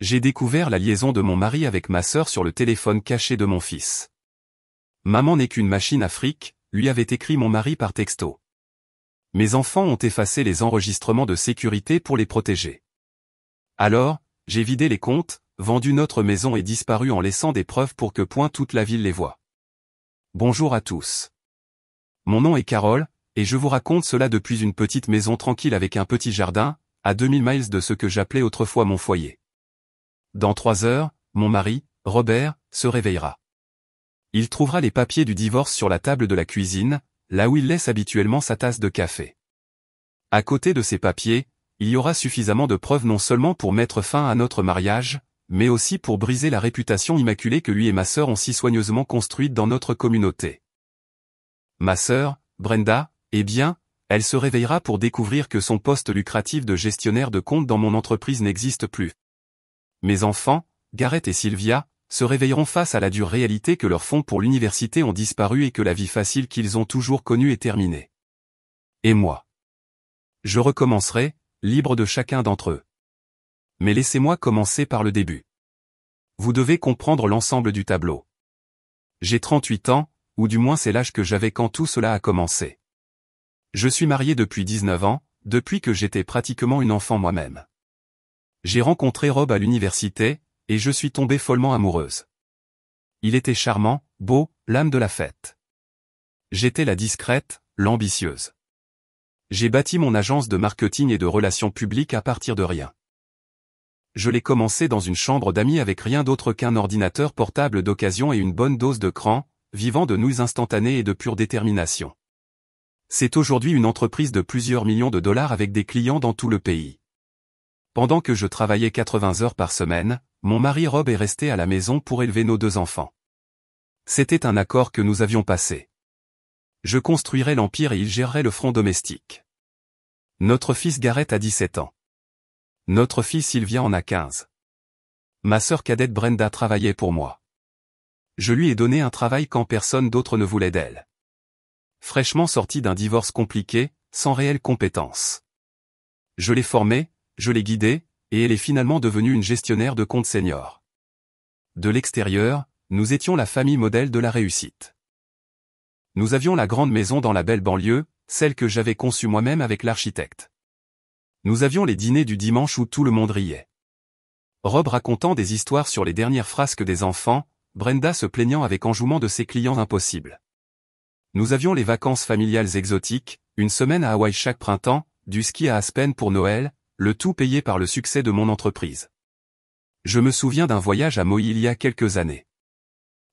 J'ai découvert la liaison de mon mari avec ma sœur sur le téléphone caché de mon fils. Maman n'est qu'une machine à fric, lui avait écrit mon mari par texto. Mes enfants ont effacé les enregistrements de sécurité pour les protéger. Alors, j'ai vidé les comptes, vendu notre maison et disparu en laissant des preuves pour que toute la ville les voie. Bonjour à tous. Mon nom est Carole, et je vous raconte cela depuis une petite maison tranquille avec un petit jardin, à 2000 miles de ce que j'appelais autrefois mon foyer. Dans 3 heures, mon mari, Robert, se réveillera. Il trouvera les papiers du divorce sur la table de la cuisine, là où il laisse habituellement sa tasse de café. À côté de ces papiers, il y aura suffisamment de preuves non seulement pour mettre fin à notre mariage, mais aussi pour briser la réputation immaculée que lui et ma sœur ont si soigneusement construite dans notre communauté. Ma sœur, Brenda, eh bien, elle se réveillera pour découvrir que son poste lucratif de gestionnaire de compte dans mon entreprise n'existe plus. Mes enfants, Gareth et Sylvia, se réveilleront face à la dure réalité que leurs fonds pour l'université ont disparu et que la vie facile qu'ils ont toujours connue est terminée. Et moi? Je recommencerai, libre de chacun d'entre eux. Mais laissez-moi commencer par le début. Vous devez comprendre l'ensemble du tableau. J'ai 38 ans, ou du moins c'est l'âge que j'avais quand tout cela a commencé. Je suis marié depuis 19 ans, depuis que j'étais pratiquement une enfant moi-même. J'ai rencontré Rob à l'université, et je suis tombée follement amoureuse. Il était charmant, beau, l'âme de la fête. J'étais la discrète, l'ambitieuse. J'ai bâti mon agence de marketing et de relations publiques à partir de rien. Je l'ai commencé dans une chambre d'amis avec rien d'autre qu'un ordinateur portable d'occasion et une bonne dose de cran, vivant de nouilles instantanées et de pure détermination. C'est aujourd'hui une entreprise de plusieurs millions de dollars avec des clients dans tout le pays. Pendant que je travaillais 80 heures par semaine, mon mari Rob est resté à la maison pour élever nos 2 enfants. C'était un accord que nous avions passé. Je construirais l'empire et il gérerait le front domestique. Notre fils Gareth a 17 ans. Notre fille Sylvia en a 15. Ma sœur cadette Brenda travaillait pour moi. Je lui ai donné un travail quand personne d'autre ne voulait d'elle. Fraîchement sortie d'un divorce compliqué, sans réelle compétence. Je l'ai formée, je l'ai guidée, et elle est finalement devenue une gestionnaire de compte senior. De l'extérieur, nous étions la famille modèle de la réussite. Nous avions la grande maison dans la belle banlieue, celle que j'avais conçue moi-même avec l'architecte. Nous avions les dîners du dimanche où tout le monde riait. Rob racontant des histoires sur les dernières frasques des enfants, Brenda se plaignant avec enjouement de ses clients impossibles. Nous avions les vacances familiales exotiques, une semaine à Hawaï chaque printemps, du ski à Aspen pour Noël, le tout payé par le succès de mon entreprise. Je me souviens d'un voyage à Maui il y a quelques années.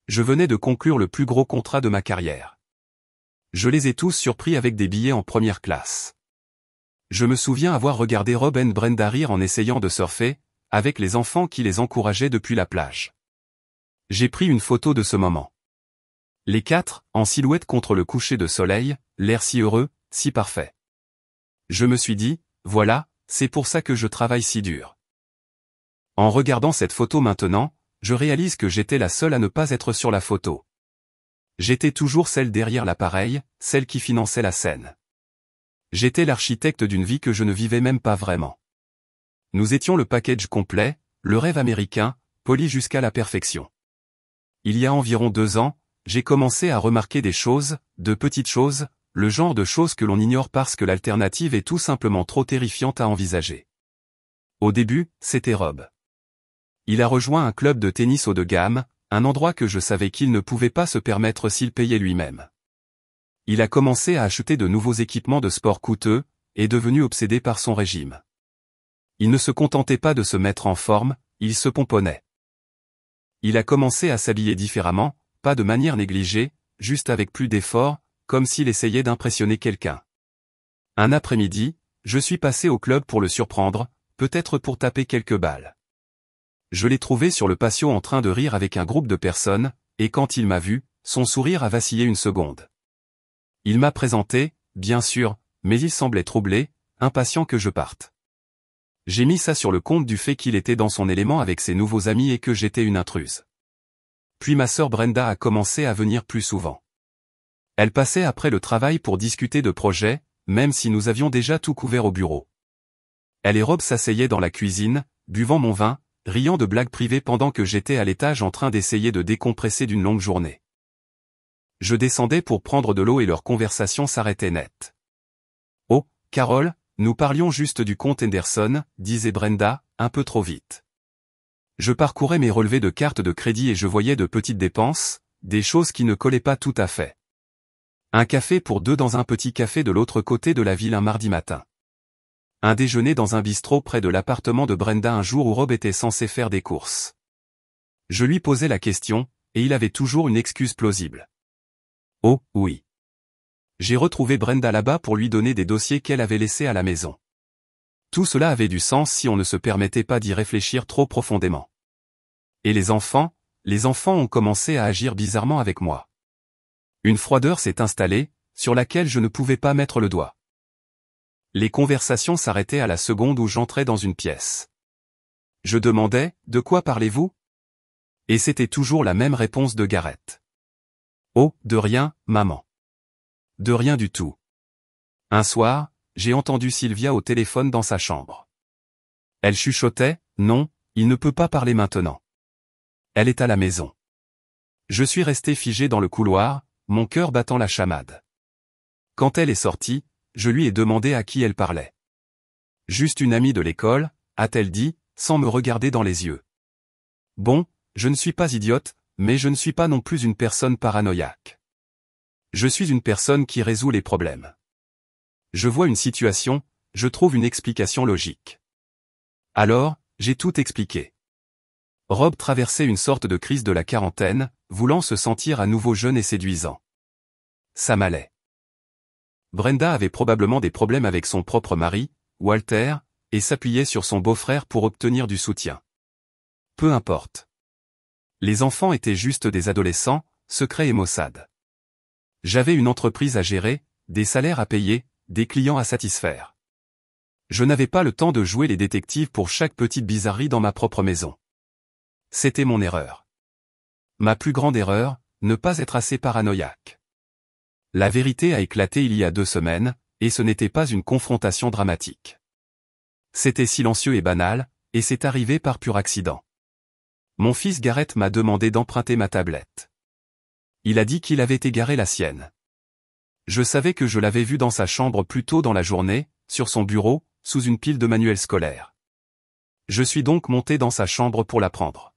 Je venais de conclure le plus gros contrat de ma carrière. Je les ai tous surpris avec des billets en première classe. Je me souviens avoir regardé Rob et Brenda rire en essayant de surfer, avec les enfants qui les encourageaient depuis la plage. J'ai pris une photo de ce moment. Les 4, en silhouette contre le coucher de soleil, l'air si heureux, si parfait. Je me suis dit, voilà, c'est pour ça que je travaille si dur. En regardant cette photo maintenant, je réalise que j'étais la seule à ne pas être sur la photo. J'étais toujours celle derrière l'appareil, celle qui finançait la scène. J'étais l'architecte d'une vie que je ne vivais même pas vraiment. Nous étions le package complet, le rêve américain, poli jusqu'à la perfection. Il y a environ 2 ans, j'ai commencé à remarquer des choses, de petites choses, le genre de choses que l'on ignore parce que l'alternative est tout simplement trop terrifiante à envisager. Au début, c'était Rob. Il a rejoint un club de tennis haut de gamme, un endroit que je savais qu'il ne pouvait pas se permettre s'il payait lui-même. Il a commencé à acheter de nouveaux équipements de sport coûteux, et devenu obsédé par son régime. Il ne se contentait pas de se mettre en forme, il se pomponnait. Il a commencé à s'habiller différemment, pas de manière négligée, juste avec plus d'effort, comme s'il essayait d'impressionner quelqu'un. Un après-midi, je suis passé au club pour le surprendre, peut-être pour taper quelques balles. Je l'ai trouvé sur le patio en train de rire avec un groupe de personnes, et quand il m'a vu, son sourire a vacillé une seconde. Il m'a présenté, bien sûr, mais il semblait troublé, impatient que je parte. J'ai mis ça sur le compte du fait qu'il était dans son élément avec ses nouveaux amis et que j'étais une intruse. Puis ma sœur Brenda a commencé à venir plus souvent. Elle passait après le travail pour discuter de projets, même si nous avions déjà tout couvert au bureau. Elle et Rob s'asseyaient dans la cuisine, buvant mon vin, riant de blagues privées pendant que j'étais à l'étage en train d'essayer de décompresser d'une longue journée. Je descendais pour prendre de l'eau et leur conversation s'arrêtait net. « Oh, Carole, nous parlions juste du comte Henderson, disait Brenda, un peu trop vite. » Je parcourais mes relevés de cartes de crédit et je voyais de petites dépenses, des choses qui ne collaient pas tout à fait. Un café pour deux dans un petit café de l'autre côté de la ville un mardi matin. Un déjeuner dans un bistrot près de l'appartement de Brenda un jour où Rob était censé faire des courses. Je lui posais la question, et il avait toujours une excuse plausible. Oh, oui. J'ai retrouvé Brenda là-bas pour lui donner des dossiers qu'elle avait laissés à la maison. Tout cela avait du sens si on ne se permettait pas d'y réfléchir trop profondément. Et les enfants ont commencé à agir bizarrement avec moi. Une froideur s'est installée, sur laquelle je ne pouvais pas mettre le doigt. Les conversations s'arrêtaient à la seconde où j'entrais dans une pièce. Je demandais, « De quoi parlez-vous » Et c'était toujours la même réponse de Gareth. « Oh, de rien, maman. » De rien du tout. Un soir, j'ai entendu Sylvia au téléphone dans sa chambre. Elle chuchotait, « Non, il ne peut pas parler maintenant. Elle est à la maison. » Je suis resté figé dans le couloir, mon cœur battant la chamade. Quand elle est sortie, je lui ai demandé à qui elle parlait. « Juste une amie de l'école », a-t-elle dit, sans me regarder dans les yeux. Bon, je ne suis pas idiote, mais je ne suis pas non plus une personne paranoïaque. Je suis une personne qui résout les problèmes. Je vois une situation, je trouve une explication logique. Alors, j'ai tout expliqué. Rob traversait une sorte de crise de la quarantaine, voulant se sentir à nouveau jeune et séduisant. Ça m'allait. Brenda avait probablement des problèmes avec son propre mari, Walter, et s'appuyait sur son beau-frère pour obtenir du soutien. Peu importe. Les enfants étaient juste des adolescents, secrets et maussades. J'avais une entreprise à gérer, des salaires à payer, des clients à satisfaire. Je n'avais pas le temps de jouer les détectives pour chaque petite bizarrerie dans ma propre maison. C'était mon erreur. Ma plus grande erreur, ne pas être assez paranoïaque. La vérité a éclaté il y a 2 semaines, et ce n'était pas une confrontation dramatique. C'était silencieux et banal, et c'est arrivé par pur accident. Mon fils Gareth m'a demandé d'emprunter ma tablette. Il a dit qu'il avait égaré la sienne. Je savais que je l'avais vu dans sa chambre plus tôt dans la journée, sur son bureau, sous une pile de manuels scolaires. Je suis donc monté dans sa chambre pour la prendre.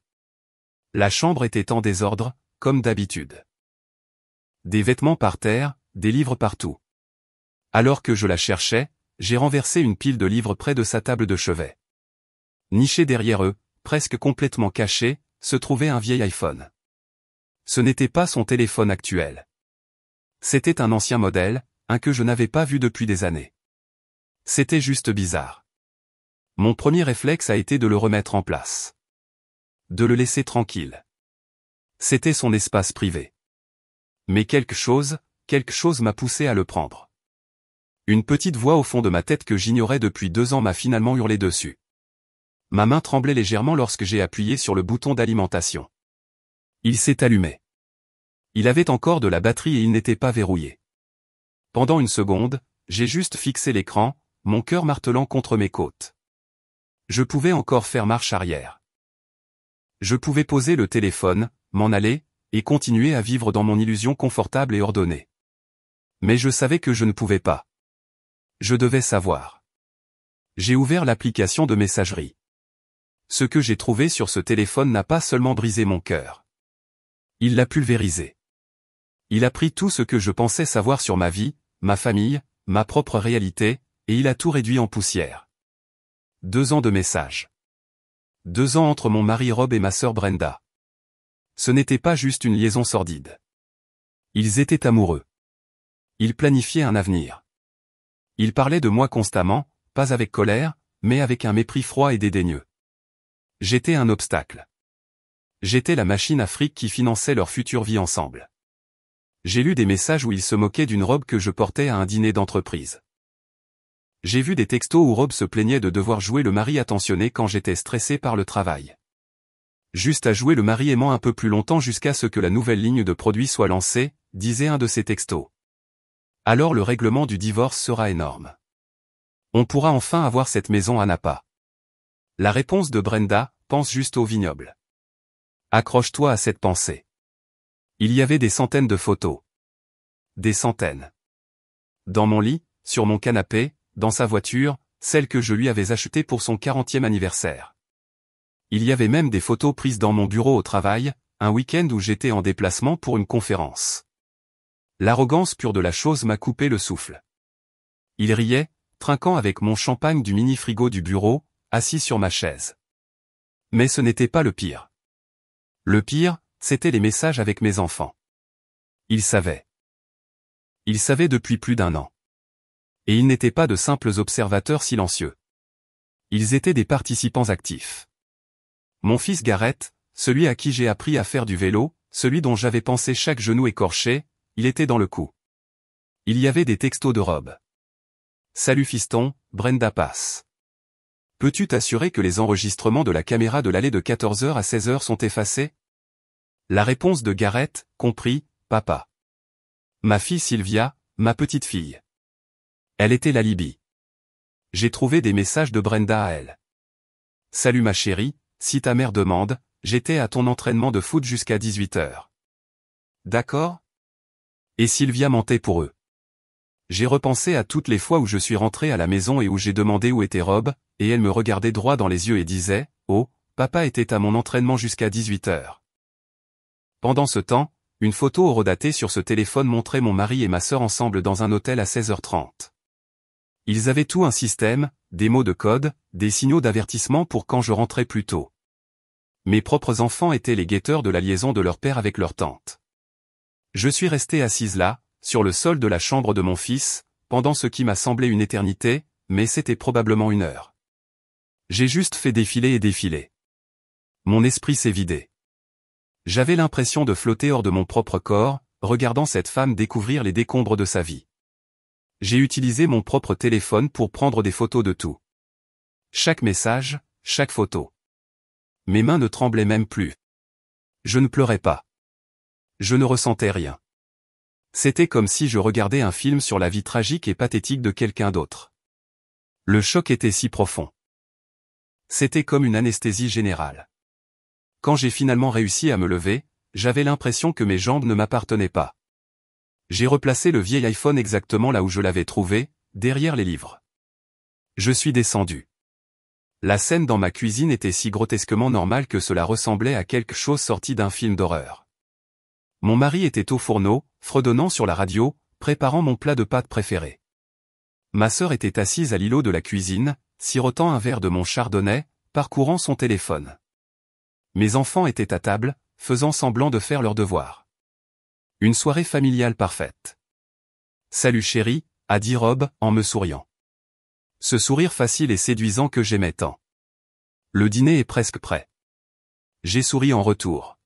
La chambre était en désordre, comme d'habitude. Des vêtements par terre, des livres partout. Alors que je la cherchais, j'ai renversé une pile de livres près de sa table de chevet. Niché derrière eux, presque complètement caché, se trouvait un vieil iPhone. Ce n'était pas son téléphone actuel. C'était un ancien modèle, un que je n'avais pas vu depuis des années. C'était juste bizarre. Mon premier réflexe a été de le remettre en place. De le laisser tranquille. C'était son espace privé. Mais quelque chose m'a poussé à le prendre. Une petite voix au fond de ma tête que j'ignorais depuis 2 ans m'a finalement hurlé dessus. Ma main tremblait légèrement lorsque j'ai appuyé sur le bouton d'alimentation. Il s'est allumé. Il avait encore de la batterie et il n'était pas verrouillé. Pendant une seconde, j'ai juste fixé l'écran, mon cœur martelant contre mes côtes. Je pouvais encore faire marche arrière. Je pouvais poser le téléphone, m'en aller, et continuer à vivre dans mon illusion confortable et ordonnée. Mais je savais que je ne pouvais pas. Je devais savoir. J'ai ouvert l'application de messagerie. Ce que j'ai trouvé sur ce téléphone n'a pas seulement brisé mon cœur. Il l'a pulvérisé. Il a pris tout ce que je pensais savoir sur ma vie, ma famille, ma propre réalité, et il a tout réduit en poussière. 2 ans de messages. 2 ans entre mon mari Rob et ma sœur Brenda. Ce n'était pas juste une liaison sordide. Ils étaient amoureux. Ils planifiaient un avenir. Ils parlaient de moi constamment, pas avec colère, mais avec un mépris froid et dédaigneux. J'étais un obstacle. J'étais la machine à fric qui finançait leur future vie ensemble. J'ai lu des messages où ils se moquaient d'une robe que je portais à un dîner d'entreprise. J'ai vu des textos où Rob se plaignait de devoir jouer le mari attentionné quand j'étais stressé par le travail. Juste à jouer le mari aimant un peu plus longtemps jusqu'à ce que la nouvelle ligne de produits soit lancée, disait un de ces textos. Alors le règlement du divorce sera énorme. On pourra enfin avoir cette maison à Napa. La réponse de Brenda, pense juste au vignoble. Accroche-toi à cette pensée. Il y avait des centaines de photos. Des centaines. Dans mon lit, sur mon canapé, dans sa voiture, celle que je lui avais achetée pour son 40e anniversaire. Il y avait même des photos prises dans mon bureau au travail, un week-end où j'étais en déplacement pour une conférence. L'arrogance pure de la chose m'a coupé le souffle. Il riait, trinquant avec mon champagne du mini-frigo du bureau, assis sur ma chaise. Mais ce n'était pas le pire. Le pire, c'était les messages avec mes enfants. Ils savaient. Ils savaient depuis plus d'1 an. Et ils n'étaient pas de simples observateurs silencieux. Ils étaient des participants actifs. Mon fils Gareth, celui à qui j'ai appris à faire du vélo, celui dont j'avais pensé chaque genou écorché, il était dans le coup. Il y avait des textos de Rob. Salut fiston, Brenda passe. Peux-tu t'assurer que les enregistrements de la caméra de l'allée de 14h à 16h sont effacés? La réponse de Gareth, compris, papa. Ma fille Sylvia, ma petite fille. Elle était la Libye. J'ai trouvé des messages de Brenda à elle. Salut ma chérie, si ta mère demande, j'étais à ton entraînement de foot jusqu'à 18h. D'accord? Et Sylvia mentait pour eux. J'ai repensé à toutes les fois où je suis rentré à la maison et où j'ai demandé où était Rob, et elle me regardait droit dans les yeux et disait, « Oh, papa était à mon entraînement jusqu'à 18h. » Pendant ce temps, une photo horodatée sur ce téléphone montrait mon mari et ma sœur ensemble dans un hôtel à 16h30. Ils avaient tout un système, des mots de code, des signaux d'avertissement pour quand je rentrais plus tôt. Mes propres enfants étaient les guetteurs de la liaison de leur père avec leur tante. Je suis restée assise là, sur le sol de la chambre de mon fils, pendant ce qui m'a semblé une éternité, mais c'était probablement 1 heure. J'ai juste fait défiler et défiler. Mon esprit s'est vidé. J'avais l'impression de flotter hors de mon propre corps, regardant cette femme découvrir les décombres de sa vie. J'ai utilisé mon propre téléphone pour prendre des photos de tout. Chaque message, chaque photo. Mes mains ne tremblaient même plus. Je ne pleurais pas. Je ne ressentais rien. C'était comme si je regardais un film sur la vie tragique et pathétique de quelqu'un d'autre. Le choc était si profond. C'était comme une anesthésie générale. Quand j'ai finalement réussi à me lever, j'avais l'impression que mes jambes ne m'appartenaient pas. J'ai replacé le vieil iPhone exactement là où je l'avais trouvé, derrière les livres. Je suis descendu. La scène dans ma cuisine était si grotesquement normale que cela ressemblait à quelque chose sorti d'un film d'horreur. Mon mari était au fourneau, fredonnant sur la radio, préparant mon plat de pâtes préféré. Ma sœur était assise à l'îlot de la cuisine, sirotant un verre de mon chardonnay, parcourant son téléphone. Mes enfants étaient à table, faisant semblant de faire leurs devoirs. Une soirée familiale parfaite. Salut chérie, a dit Rob, en me souriant. Ce sourire facile et séduisant que j'aimais tant. Le dîner est presque prêt. J'ai souri en retour.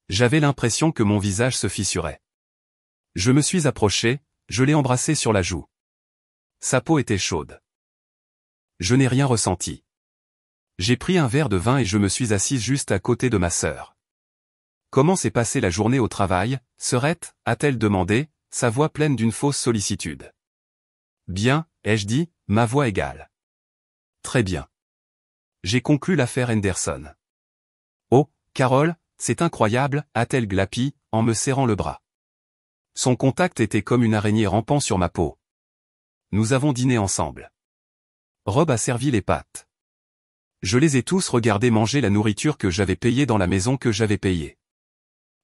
J'avais l'impression que mon visage se fissurait. Je me suis approché, je l'ai embrassé sur la joue. Sa peau était chaude. Je n'ai rien ressenti. J'ai pris un verre de vin et je me suis assise juste à côté de ma sœur. Comment s'est passée la journée au travail, sœurette, a-t-elle demandé, sa voix pleine d'une fausse sollicitude. Bien, ai-je dit, ma voix égale. Très bien. J'ai conclu l'affaire Henderson. Oh, Carole, c'est incroyable, a-t-elle glapi, en me serrant le bras. Son contact était comme une araignée rampant sur ma peau. Nous avons dîné ensemble. Rob a servi les pâtes. Je les ai tous regardés manger la nourriture que j'avais payée dans la maison que j'avais payée.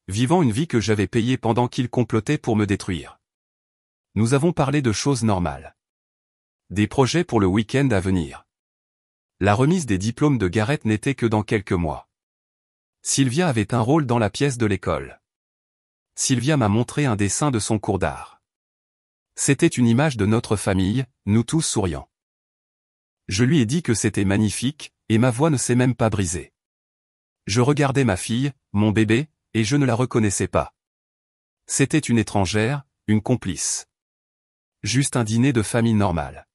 Vivant une vie que j'avais payée pendant qu'il complotait pour me détruire. Nous avons parlé de choses normales. Des projets pour le week-end à venir. La remise des diplômes de Gareth n'était que dans quelques mois. Sylvia avait un rôle dans la pièce de l'école. Sylvia m'a montré un dessin de son cours d'art. C'était une image de notre famille, nous tous souriants. Je lui ai dit que c'était magnifique, et ma voix ne s'est même pas brisée. Je regardais ma fille, mon bébé, et je ne la reconnaissais pas. C'était une étrangère, une complice. Juste un dîner de famille normal.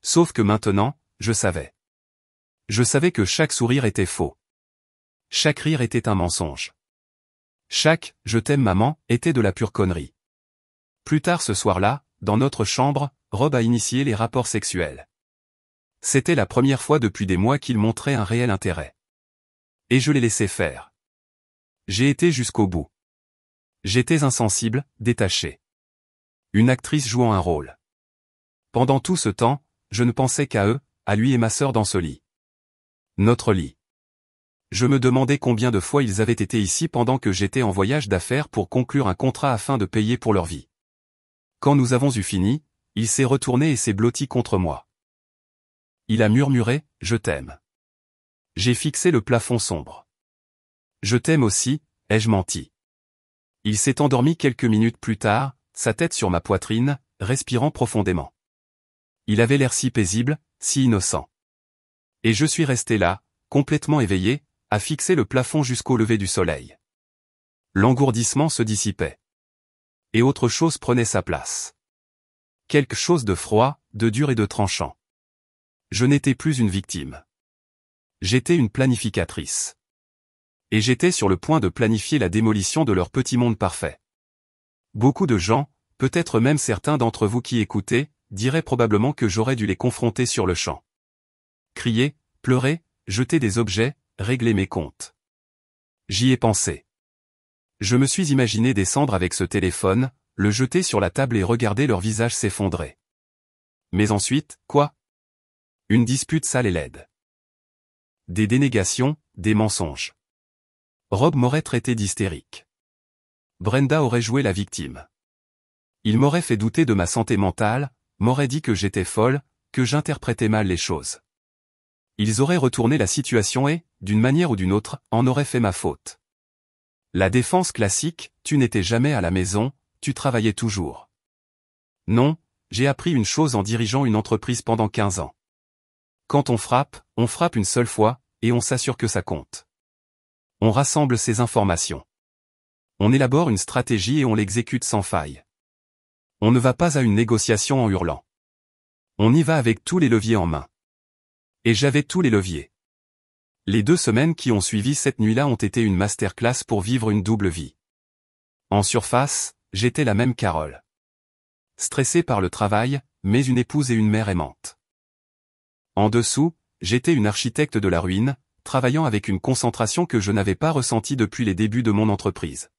Sauf que maintenant, je savais. Je savais que chaque sourire était faux. Chaque rire était un mensonge. Chaque « je t'aime maman » était de la pure connerie. Plus tard ce soir-là, dans notre chambre, Rob a initié les rapports sexuels. C'était la première fois depuis des mois qu'il montrait un réel intérêt. Et je l'ai laissé faire. J'ai été jusqu'au bout. J'étais insensible, détaché. Une actrice jouant un rôle. Pendant tout ce temps, je ne pensais qu'à eux, à lui et ma sœur dans ce lit. Notre lit. Je me demandais combien de fois ils avaient été ici pendant que j'étais en voyage d'affaires pour conclure un contrat afin de payer pour leur vie. Quand nous avons eu fini, il s'est retourné et s'est blotti contre moi. Il a murmuré, « Je t'aime ». J'ai fixé le plafond sombre. « Je t'aime aussi », ai-je menti. Il s'est endormi quelques minutes plus tard, sa tête sur ma poitrine, respirant profondément. Il avait l'air si paisible, si innocent. Et je suis resté là, complètement éveillé, à fixer le plafond jusqu'au lever du soleil. L'engourdissement se dissipait. Et autre chose prenait sa place. Quelque chose de froid, de dur et de tranchant. Je n'étais plus une victime. J'étais une planificatrice. Et j'étais sur le point de planifier la démolition de leur petit monde parfait. Beaucoup de gens, peut-être même certains d'entre vous qui écoutez, diraient probablement que j'aurais dû les confronter sur le champ. Crier, pleurer, jeter des objets, régler mes comptes. J'y ai pensé. Je me suis imaginé descendre avec ce téléphone, le jeter sur la table et regarder leur visage s'effondrer. Mais ensuite, quoi? Une dispute sale et laide. Des dénégations, des mensonges. Rob m'aurait traité d'hystérique. Brenda aurait joué la victime. Il m'aurait fait douter de ma santé mentale, m'aurait dit que j'étais folle, que j'interprétais mal les choses. Ils auraient retourné la situation et, d'une manière ou d'une autre, en auraient fait ma faute. La défense classique, tu n'étais jamais à la maison, tu travaillais toujours. Non, j'ai appris une chose en dirigeant une entreprise pendant 15 ans. Quand on frappe une seule fois, et on s'assure que ça compte. On rassemble ces informations. On élabore une stratégie et on l'exécute sans faille. On ne va pas à une négociation en hurlant. On y va avec tous les leviers en main. Et j'avais tous les leviers. Les 2 semaines qui ont suivi cette nuit-là ont été une masterclass pour vivre une double vie. En surface, j'étais la même Carole. Stressée par le travail, mais une épouse et une mère aimante. En dessous, j'étais une architecte de la ruine, travaillant avec une concentration que je n'avais pas ressentie depuis les débuts de mon entreprise.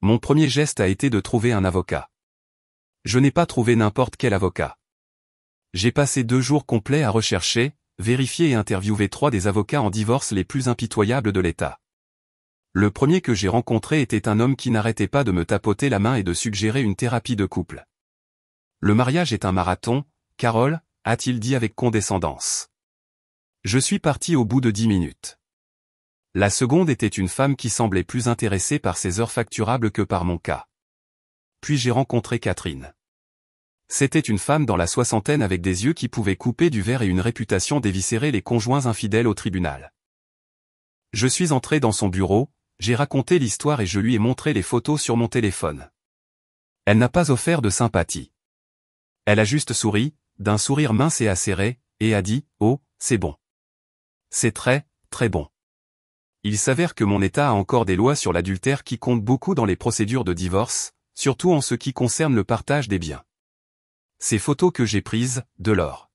Mon premier geste a été de trouver un avocat. Je n'ai pas trouvé n'importe quel avocat. J'ai passé 2 jours complets à rechercher, vérifier et interviewer 3 des avocats en divorce les plus impitoyables de l'État. Le premier que j'ai rencontré était un homme qui n'arrêtait pas de me tapoter la main et de suggérer une thérapie de couple. Le mariage est un marathon, Carole, a-t-il dit avec condescendance. Je suis parti au bout de 10 minutes. La seconde était une femme qui semblait plus intéressée par ses heures facturables que par mon cas. Puis j'ai rencontré Catherine. C'était une femme dans la soixantaine avec des yeux qui pouvaient couper du verre et une réputation d'éviscérer les conjoints infidèles au tribunal. Je suis entré dans son bureau, j'ai raconté l'histoire et je lui ai montré les photos sur mon téléphone. Elle n'a pas offert de sympathie. Elle a juste souri, d'un sourire mince et acéré, et a dit « Oh, c'est bon. C'est très, très bon. » Il s'avère que mon État a encore des lois sur l'adultère qui comptent beaucoup dans les procédures de divorce, surtout en ce qui concerne le partage des biens. Ces photos que j'ai prises, de l'or.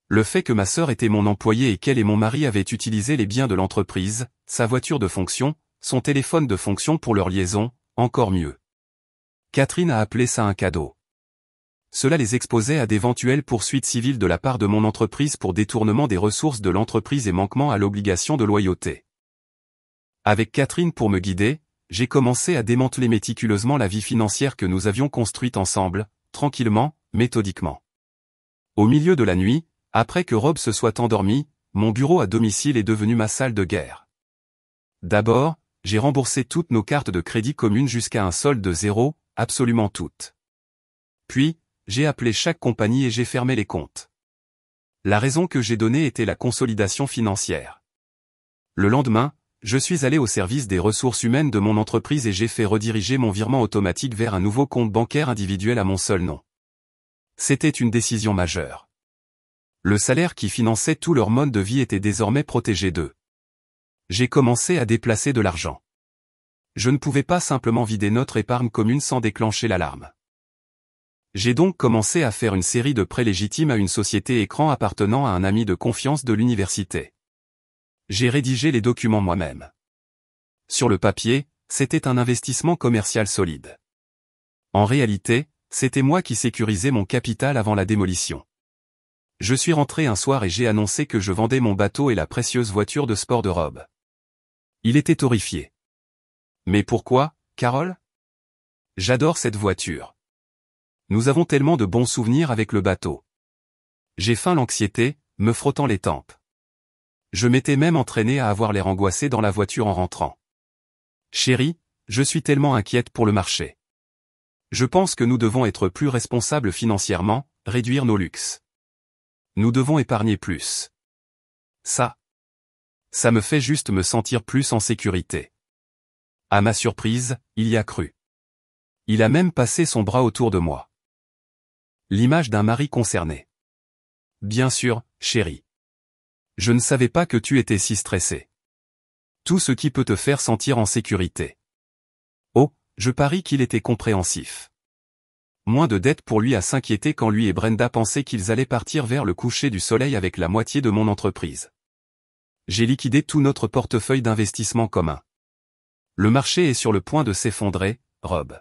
Le fait que ma sœur était mon employée et qu'elle et mon mari avaient utilisé les biens de l'entreprise, sa voiture de fonction, son téléphone de fonction pour leur liaison, encore mieux. Catherine a appelé ça un cadeau. Cela les exposait à d'éventuelles poursuites civiles de la part de mon entreprise pour détournement des ressources de l'entreprise et manquement à l'obligation de loyauté. Avec Catherine pour me guider, j'ai commencé à démanteler méticuleusement la vie financière que nous avions construite ensemble, tranquillement, méthodiquement. Au milieu de la nuit, après que Rob se soit endormi, mon bureau à domicile est devenu ma salle de guerre. D'abord, j'ai remboursé toutes nos cartes de crédit communes jusqu'à un solde de 0, absolument toutes. Puis, j'ai appelé chaque compagnie et j'ai fermé les comptes. La raison que j'ai donnée était la consolidation financière. Le lendemain, je suis allé au service des ressources humaines de mon entreprise et j'ai fait rediriger mon virement automatique vers un nouveau compte bancaire individuel à mon seul nom. C'était une décision majeure. Le salaire qui finançait tout leur mode de vie était désormais protégé d'eux. J'ai commencé à déplacer de l'argent. Je ne pouvais pas simplement vider notre épargne commune sans déclencher l'alarme. J'ai donc commencé à faire une série de prêts légitimes à une société écran appartenant à un ami de confiance de l'université. J'ai rédigé les documents moi-même. Sur le papier, c'était un investissement commercial solide. En réalité, c'était moi qui sécurisais mon capital avant la démolition. Je suis rentré un soir et j'ai annoncé que je vendais mon bateau et la précieuse voiture de sport de Rob. Il était horrifié. Mais pourquoi, Carole? J'adore cette voiture. Nous avons tellement de bons souvenirs avec le bateau. J'ai feint l'anxiété, me frottant les tempes. Je m'étais même entraîné à avoir l'air angoissé dans la voiture en rentrant. Chérie, je suis tellement inquiète pour le marché. Je pense que nous devons être plus responsables financièrement, réduire nos luxes. Nous devons épargner plus. Ça me fait juste me sentir plus en sécurité. À ma surprise, il y a cru. Il a même passé son bras autour de moi. L'image d'un mari concerné. Bien sûr, chérie. Je ne savais pas que tu étais si stressée. Tout ce qui peut te faire sentir en sécurité. Oh, je parie qu'il était compréhensif. Moins de dettes pour lui à s'inquiéter quand lui et Brenda pensaient qu'ils allaient partir vers le coucher du soleil avec la moitié de mon entreprise. J'ai liquidé tout notre portefeuille d'investissement commun. Le marché est sur le point de s'effondrer, Rob.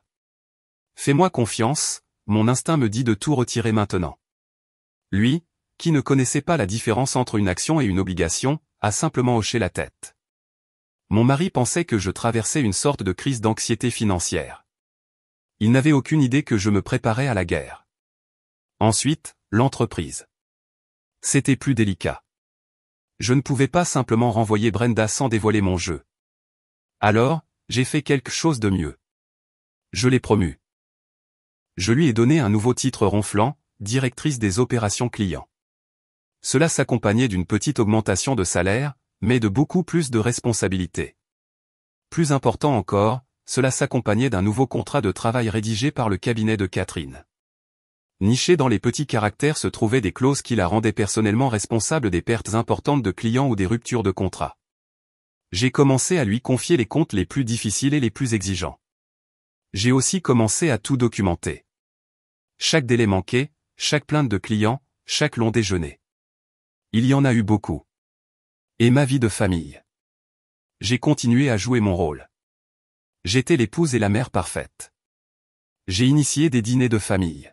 Fais-moi confiance, mon instinct me dit de tout retirer maintenant. Lui, qui ne connaissait pas la différence entre une action et une obligation, a simplement hoché la tête. Mon mari pensait que je traversais une sorte de crise d'anxiété financière. Il n'avait aucune idée que je me préparais à la guerre. Ensuite, l'entreprise. C'était plus délicat. Je ne pouvais pas simplement renvoyer Brenda sans dévoiler mon jeu. Alors, j'ai fait quelque chose de mieux. Je l'ai promue. Je lui ai donné un nouveau titre ronflant, directrice des opérations clients. Cela s'accompagnait d'une petite augmentation de salaire, mais de beaucoup plus de responsabilités. Plus important encore, cela s'accompagnait d'un nouveau contrat de travail rédigé par le cabinet de Catherine. Nichés dans les petits caractères se trouvaient des clauses qui la rendaient personnellement responsable des pertes importantes de clients ou des ruptures de contrat. J'ai commencé à lui confier les comptes les plus difficiles et les plus exigeants. J'ai aussi commencé à tout documenter. Chaque délai manqué, chaque plainte de client, chaque long déjeuner. Il y en a eu beaucoup. Et ma vie de famille. J'ai continué à jouer mon rôle. J'étais l'épouse et la mère parfaite. J'ai initié des dîners de famille.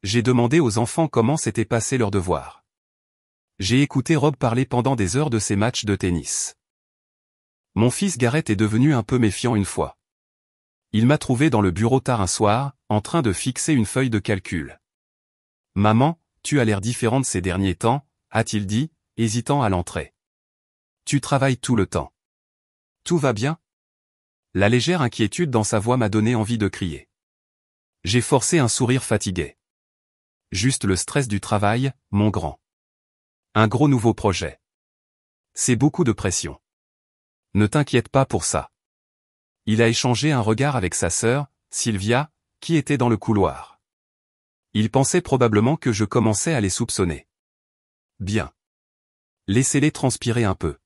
J'ai demandé aux enfants comment s'étaient passés leurs devoirs. J'ai écouté Rob parler pendant des heures de ses matchs de tennis. Mon fils Garrett est devenu un peu méfiant une fois. Il m'a trouvé dans le bureau tard un soir, en train de fixer une feuille de calcul. « Maman, tu as l'air différente ces derniers temps », a-t-il dit, hésitant à l'entrée. « Tu travailles tout le temps. Tout va bien ?» La légère inquiétude dans sa voix m'a donné envie de crier. J'ai forcé un sourire fatigué. Juste le stress du travail, mon grand. Un gros nouveau projet. C'est beaucoup de pression. Ne t'inquiète pas pour ça. Il a échangé un regard avec sa sœur, Sylvia, qui était dans le couloir. Il pensait probablement que je commençais à les soupçonner. Bien. Laissez-les transpirer un peu.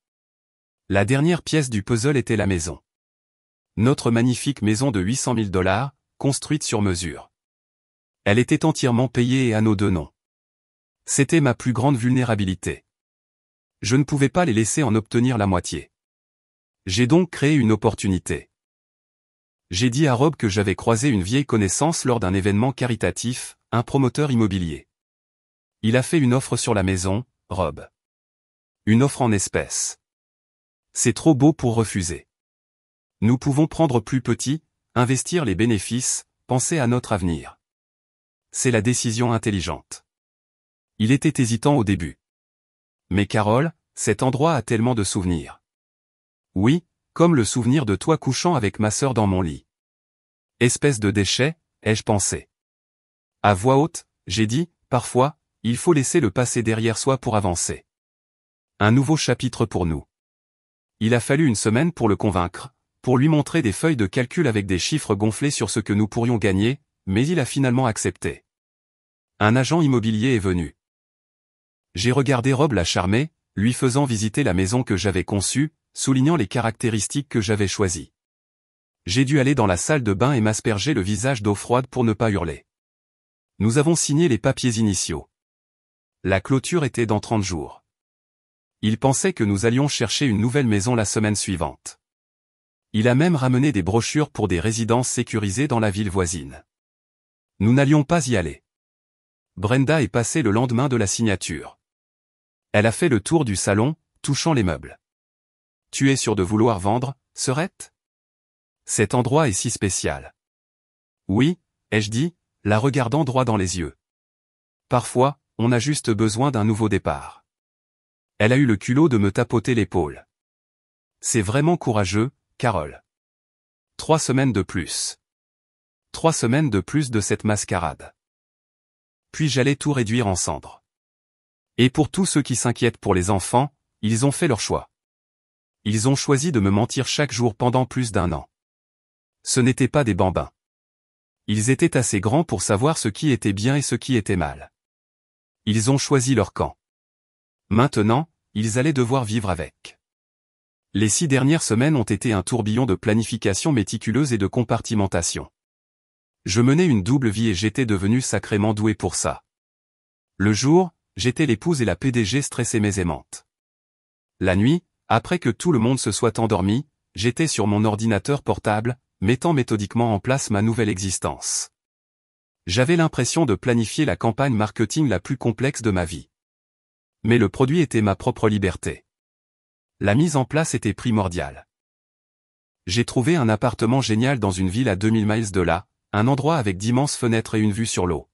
La dernière pièce du puzzle était la maison. Notre magnifique maison de 800 000 $, construite sur mesure. Elle était entièrement payée et à nos deux noms. C'était ma plus grande vulnérabilité. Je ne pouvais pas les laisser en obtenir la moitié. J'ai donc créé une opportunité. J'ai dit à Rob que j'avais croisé une vieille connaissance lors d'un événement caritatif, un promoteur immobilier. Il a fait une offre sur la maison, Rob. Une offre en espèces. C'est trop beau pour refuser. Nous pouvons prendre plus petit, investir les bénéfices, penser à notre avenir. C'est la décision intelligente. Il était hésitant au début. Mais Carole, cet endroit a tellement de souvenirs. Oui, comme le souvenir de toi couchant avec ma sœur dans mon lit. Espèce de déchet, ai-je pensé. À voix haute, j'ai dit, parfois, il faut laisser le passé derrière soi pour avancer. Un nouveau chapitre pour nous. Il a fallu une semaine pour le convaincre, pour lui montrer des feuilles de calcul avec des chiffres gonflés sur ce que nous pourrions gagner, mais il a finalement accepté. Un agent immobilier est venu. J'ai regardé Rob la charmer, lui faisant visiter la maison que j'avais conçue, soulignant les caractéristiques que j'avais choisies. J'ai dû aller dans la salle de bain et m'asperger le visage d'eau froide pour ne pas hurler. Nous avons signé les papiers initiaux. La clôture était dans 30 jours. Il pensait que nous allions chercher une nouvelle maison la semaine suivante. Il a même ramené des brochures pour des résidences sécurisées dans la ville voisine. Nous n'allions pas y aller. Brenda est passée le lendemain de la signature. Elle a fait le tour du salon, touchant les meubles. « Tu es sûr de vouloir vendre, Serette ? Cet endroit est si spécial. » « Oui, ai-je dit, la regardant droit dans les yeux. Parfois, on a juste besoin d'un nouveau départ. » Elle a eu le culot de me tapoter l'épaule. « C'est vraiment courageux, Carole. 3 semaines de plus. 3 semaines de plus de cette mascarade. Puis j'allais tout réduire en cendres. Et pour tous ceux qui s'inquiètent pour les enfants, ils ont fait leur choix. Ils ont choisi de me mentir chaque jour pendant plus d'1 an. Ce n'étaient pas des bambins. Ils étaient assez grands pour savoir ce qui était bien et ce qui était mal. Ils ont choisi leur camp. Maintenant, ils allaient devoir vivre avec. Les 6 dernières semaines ont été un tourbillon de planification méticuleuse et de compartimentation. Je menais une double vie et j'étais devenu sacrément doué pour ça. Le jour, j'étais l'épouse et la PDG stressée mais aimante. La nuit, après que tout le monde se soit endormi, j'étais sur mon ordinateur portable, mettant méthodiquement en place ma nouvelle existence. J'avais l'impression de planifier la campagne marketing la plus complexe de ma vie. Mais le produit était ma propre liberté. La mise en place était primordiale. J'ai trouvé un appartement génial dans une ville à 2000 miles de là, un endroit avec d'immenses fenêtres et une vue sur l'eau.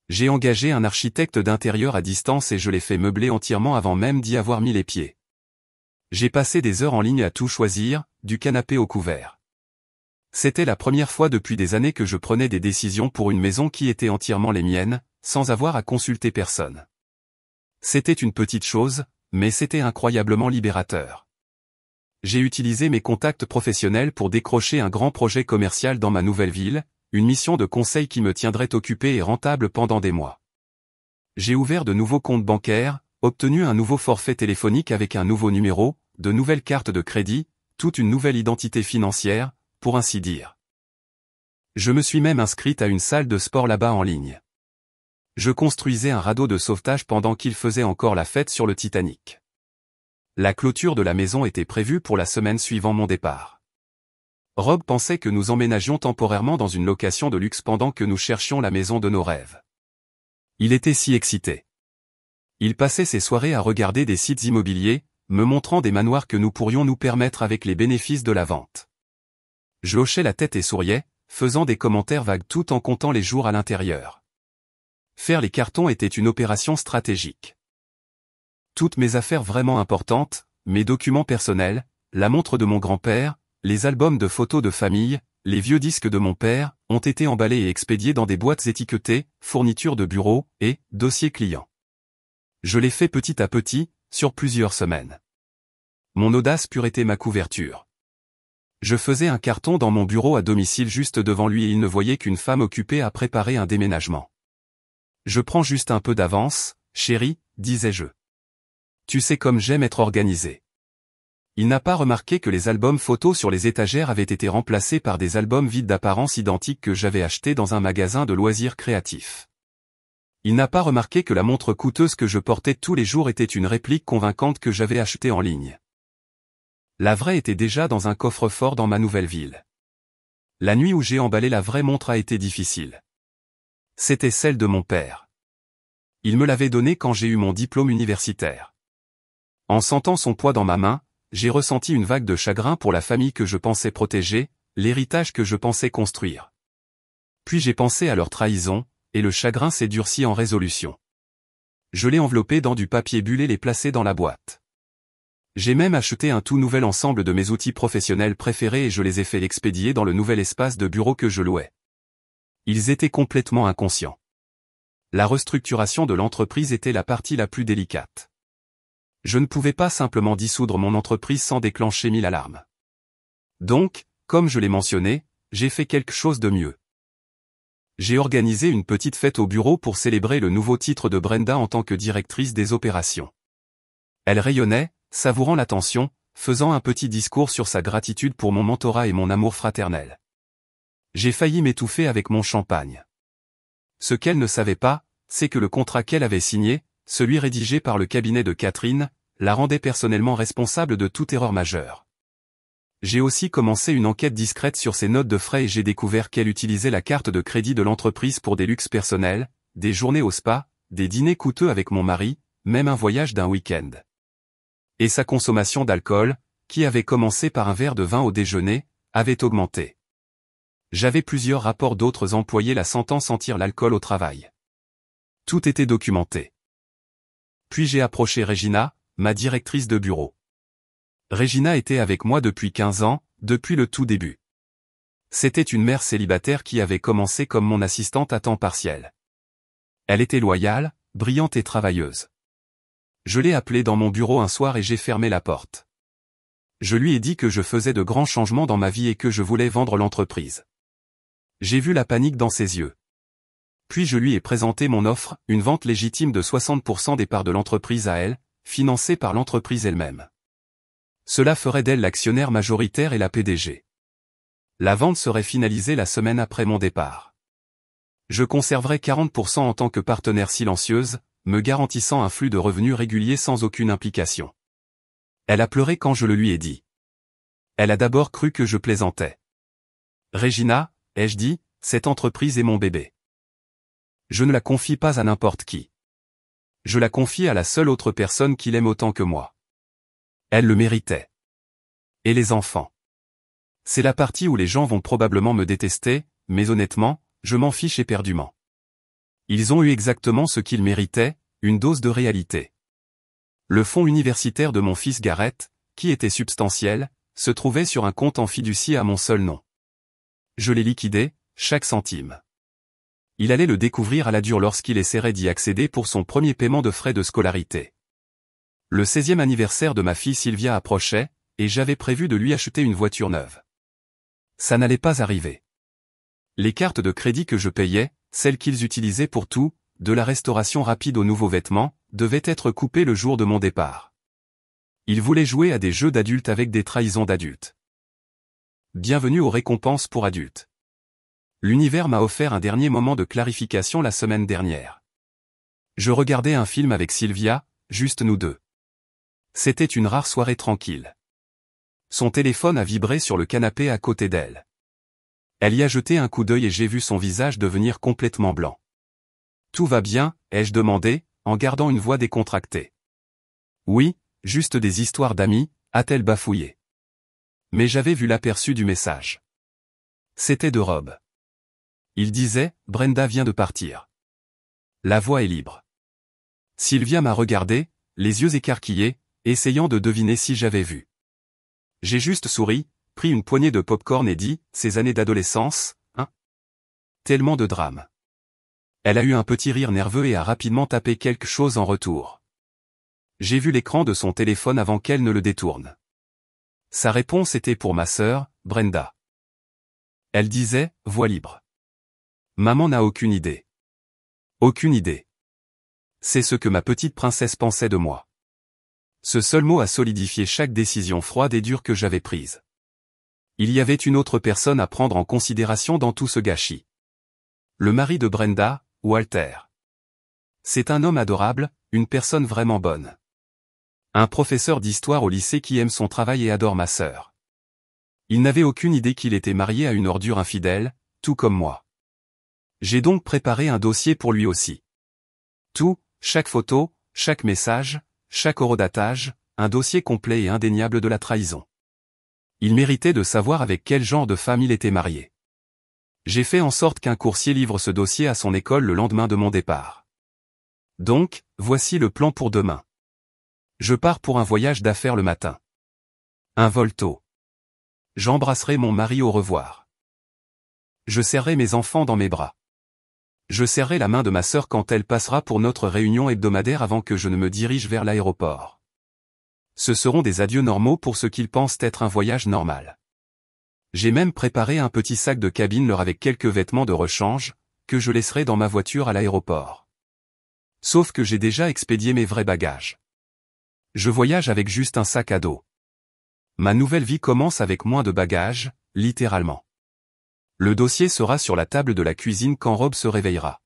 J'ai engagé un architecte d'intérieur à distance et je l'ai fait meubler entièrement avant même d'y avoir mis les pieds. J'ai passé des heures en ligne à tout choisir, du canapé au couvert. C'était la première fois depuis des années que je prenais des décisions pour une maison qui était entièrement les miennes, sans avoir à consulter personne. C'était une petite chose, mais c'était incroyablement libérateur. J'ai utilisé mes contacts professionnels pour décrocher un grand projet commercial dans ma nouvelle ville, une mission de conseil qui me tiendrait occupé et rentable pendant des mois. J'ai ouvert de nouveaux comptes bancaires, obtenu un nouveau forfait téléphonique avec un nouveau numéro, de nouvelles cartes de crédit, toute une nouvelle identité financière, pour ainsi dire. Je me suis même inscrite à une salle de sport là-bas en ligne. Je construisais un radeau de sauvetage pendant qu'il faisait encore la fête sur le Titanic. La clôture de la maison était prévue pour la semaine suivant mon départ. Rob pensait que nous emménagions temporairement dans une location de luxe pendant que nous cherchions la maison de nos rêves. Il était si excité. Il passait ses soirées à regarder des sites immobiliers, me montrant des manoirs que nous pourrions nous permettre avec les bénéfices de la vente. Je hochais la tête et souriais, faisant des commentaires vagues tout en comptant les jours à l'intérieur. Faire les cartons était une opération stratégique. Toutes mes affaires vraiment importantes, mes documents personnels, la montre de mon grand-père, les albums de photos de famille, les vieux disques de mon père, ont été emballés et expédiés dans des boîtes étiquetées, fournitures de bureau et dossiers clients. Je l'ai fait petit à petit, sur plusieurs semaines. Mon audace pure était ma couverture. Je faisais un carton dans mon bureau à domicile juste devant lui et il ne voyait qu'une femme occupée à préparer un déménagement. Je prends juste un peu d'avance, chérie, disais-je. Tu sais comme j'aime être organisé. Il n'a pas remarqué que les albums photos sur les étagères avaient été remplacés par des albums vides d'apparence identiques que j'avais achetés dans un magasin de loisirs créatifs. Il n'a pas remarqué que la montre coûteuse que je portais tous les jours était une réplique convaincante que j'avais achetée en ligne. La vraie était déjà dans un coffre-fort dans ma nouvelle ville. La nuit où j'ai emballé la vraie montre a été difficile. C'était celle de mon père. Il me l'avait donnée quand j'ai eu mon diplôme universitaire. En sentant son poids dans ma main, j'ai ressenti une vague de chagrin pour la famille que je pensais protéger, l'héritage que je pensais construire. Puis j'ai pensé à leur trahison, et le chagrin s'est durci en résolution. Je l'ai enveloppé dans du papier bulle et l'ai placé dans la boîte. J'ai même acheté un tout nouvel ensemble de mes outils professionnels préférés et je les ai fait expédier dans le nouvel espace de bureau que je louais. Ils étaient complètement inconscients. La restructuration de l'entreprise était la partie la plus délicate. Je ne pouvais pas simplement dissoudre mon entreprise sans déclencher 1000 alarmes. Donc, comme je l'ai mentionné, j'ai fait quelque chose de mieux. J'ai organisé une petite fête au bureau pour célébrer le nouveau titre de Brenda en tant que directrice des opérations. Elle rayonnait, savourant l'attention, faisant un petit discours sur sa gratitude pour mon mentorat et mon amour fraternel. J'ai failli m'étouffer avec mon champagne. Ce qu'elle ne savait pas, c'est que le contrat qu'elle avait signé, celui rédigé par le cabinet de Catherine, la rendait personnellement responsable de toute erreur majeure. J'ai aussi commencé une enquête discrète sur ses notes de frais et j'ai découvert qu'elle utilisait la carte de crédit de l'entreprise pour des luxes personnels, des journées au spa, des dîners coûteux avec mon mari, même un voyage d'un week-end. Et sa consommation d'alcool, qui avait commencé par un verre de vin au déjeuner, avait augmenté. J'avais plusieurs rapports d'autres employés la sentant sentir l'alcool au travail. Tout était documenté. Puis j'ai approché Regina, ma directrice de bureau. Regina était avec moi depuis 15 ans, depuis le tout début. C'était une mère célibataire qui avait commencé comme mon assistante à temps partiel. Elle était loyale, brillante et travailleuse. Je l'ai appelée dans mon bureau un soir et j'ai fermé la porte. Je lui ai dit que je faisais de grands changements dans ma vie et que je voulais vendre l'entreprise. J'ai vu la panique dans ses yeux. Puis je lui ai présenté mon offre, une vente légitime de 60% des parts de l'entreprise à elle, financée par l'entreprise elle-même. Cela ferait d'elle l'actionnaire majoritaire et la PDG. La vente serait finalisée la semaine après mon départ. Je conserverais 40% en tant que partenaire silencieuse, me garantissant un flux de revenus régulier sans aucune implication. Elle a pleuré quand je le lui ai dit. Elle a d'abord cru que je plaisantais. Regina, ai-je dit, cette entreprise est mon bébé. Je ne la confie pas à n'importe qui. Je la confie à la seule autre personne qui l'aime autant que moi. Elle le méritait. Et les enfants. C'est la partie où les gens vont probablement me détester, mais honnêtement, je m'en fiche éperdument. Ils ont eu exactement ce qu'ils méritaient, une dose de réalité. Le fonds universitaire de mon fils Garrett, qui était substantiel, se trouvait sur un compte en fiducie à mon seul nom. Je l'ai liquidé, chaque centime. Il allait le découvrir à la dure lorsqu'il essaierait d'y accéder pour son premier paiement de frais de scolarité. Le 16e anniversaire de ma fille Sylvia approchait, et j'avais prévu de lui acheter une voiture neuve. Ça n'allait pas arriver. Les cartes de crédit que je payais, celles qu'ils utilisaient pour tout, de la restauration rapide aux nouveaux vêtements, devaient être coupées le jour de mon départ. Ils voulaient jouer à des jeux d'adultes avec des trahisons d'adultes. Bienvenue aux récompenses pour adultes. L'univers m'a offert un dernier moment de clarification la semaine dernière. Je regardais un film avec Sylvia, juste nous deux. C'était une rare soirée tranquille. Son téléphone a vibré sur le canapé à côté d'elle. Elle y a jeté un coup d'œil et j'ai vu son visage devenir complètement blanc. « Tout va bien ?» ai-je demandé, en gardant une voix décontractée. « Oui, juste des histoires d'amis », a-t-elle bafouillé. Mais j'avais vu l'aperçu du message. C'était de Rob. Il disait « Brenda vient de partir. La voie est libre. » Sylvia m'a regardé, les yeux écarquillés, essayant de deviner si j'avais vu. J'ai juste souri, pris une poignée de pop-corn et dit « Ces années d'adolescence, hein ? Tellement de drames. » Elle a eu un petit rire nerveux et a rapidement tapé quelque chose en retour. J'ai vu l'écran de son téléphone avant qu'elle ne le détourne. Sa réponse était pour ma sœur, Brenda. Elle disait « Voie libre. » Maman n'a aucune idée. Aucune idée. C'est ce que ma petite princesse pensait de moi. Ce seul mot a solidifié chaque décision froide et dure que j'avais prise. Il y avait une autre personne à prendre en considération dans tout ce gâchis. Le mari de Brenda, Walter. C'est un homme adorable, une personne vraiment bonne. Un professeur d'histoire au lycée qui aime son travail et adore ma sœur. Il n'avait aucune idée qu'il était marié à une ordure infidèle, tout comme moi. J'ai donc préparé un dossier pour lui aussi. Tout, chaque photo, chaque message, chaque horodatage, un dossier complet et indéniable de la trahison. Il méritait de savoir avec quel genre de femme il était marié. J'ai fait en sorte qu'un coursier livre ce dossier à son école le lendemain de mon départ. Donc, voici le plan pour demain. Je pars pour un voyage d'affaires le matin. Un vol tôt. J'embrasserai mon mari au revoir. Je serrerai mes enfants dans mes bras. Je serrerai la main de ma sœur quand elle passera pour notre réunion hebdomadaire avant que je ne me dirige vers l'aéroport. Ce seront des adieux normaux pour ceux qu'ils pensent être un voyage normal. J'ai même préparé un petit sac de cabine leur avec quelques vêtements de rechange, que je laisserai dans ma voiture à l'aéroport. Sauf que j'ai déjà expédié mes vrais bagages. Je voyage avec juste un sac à dos. Ma nouvelle vie commence avec moins de bagages, littéralement. Le dossier sera sur la table de la cuisine quand Rob se réveillera.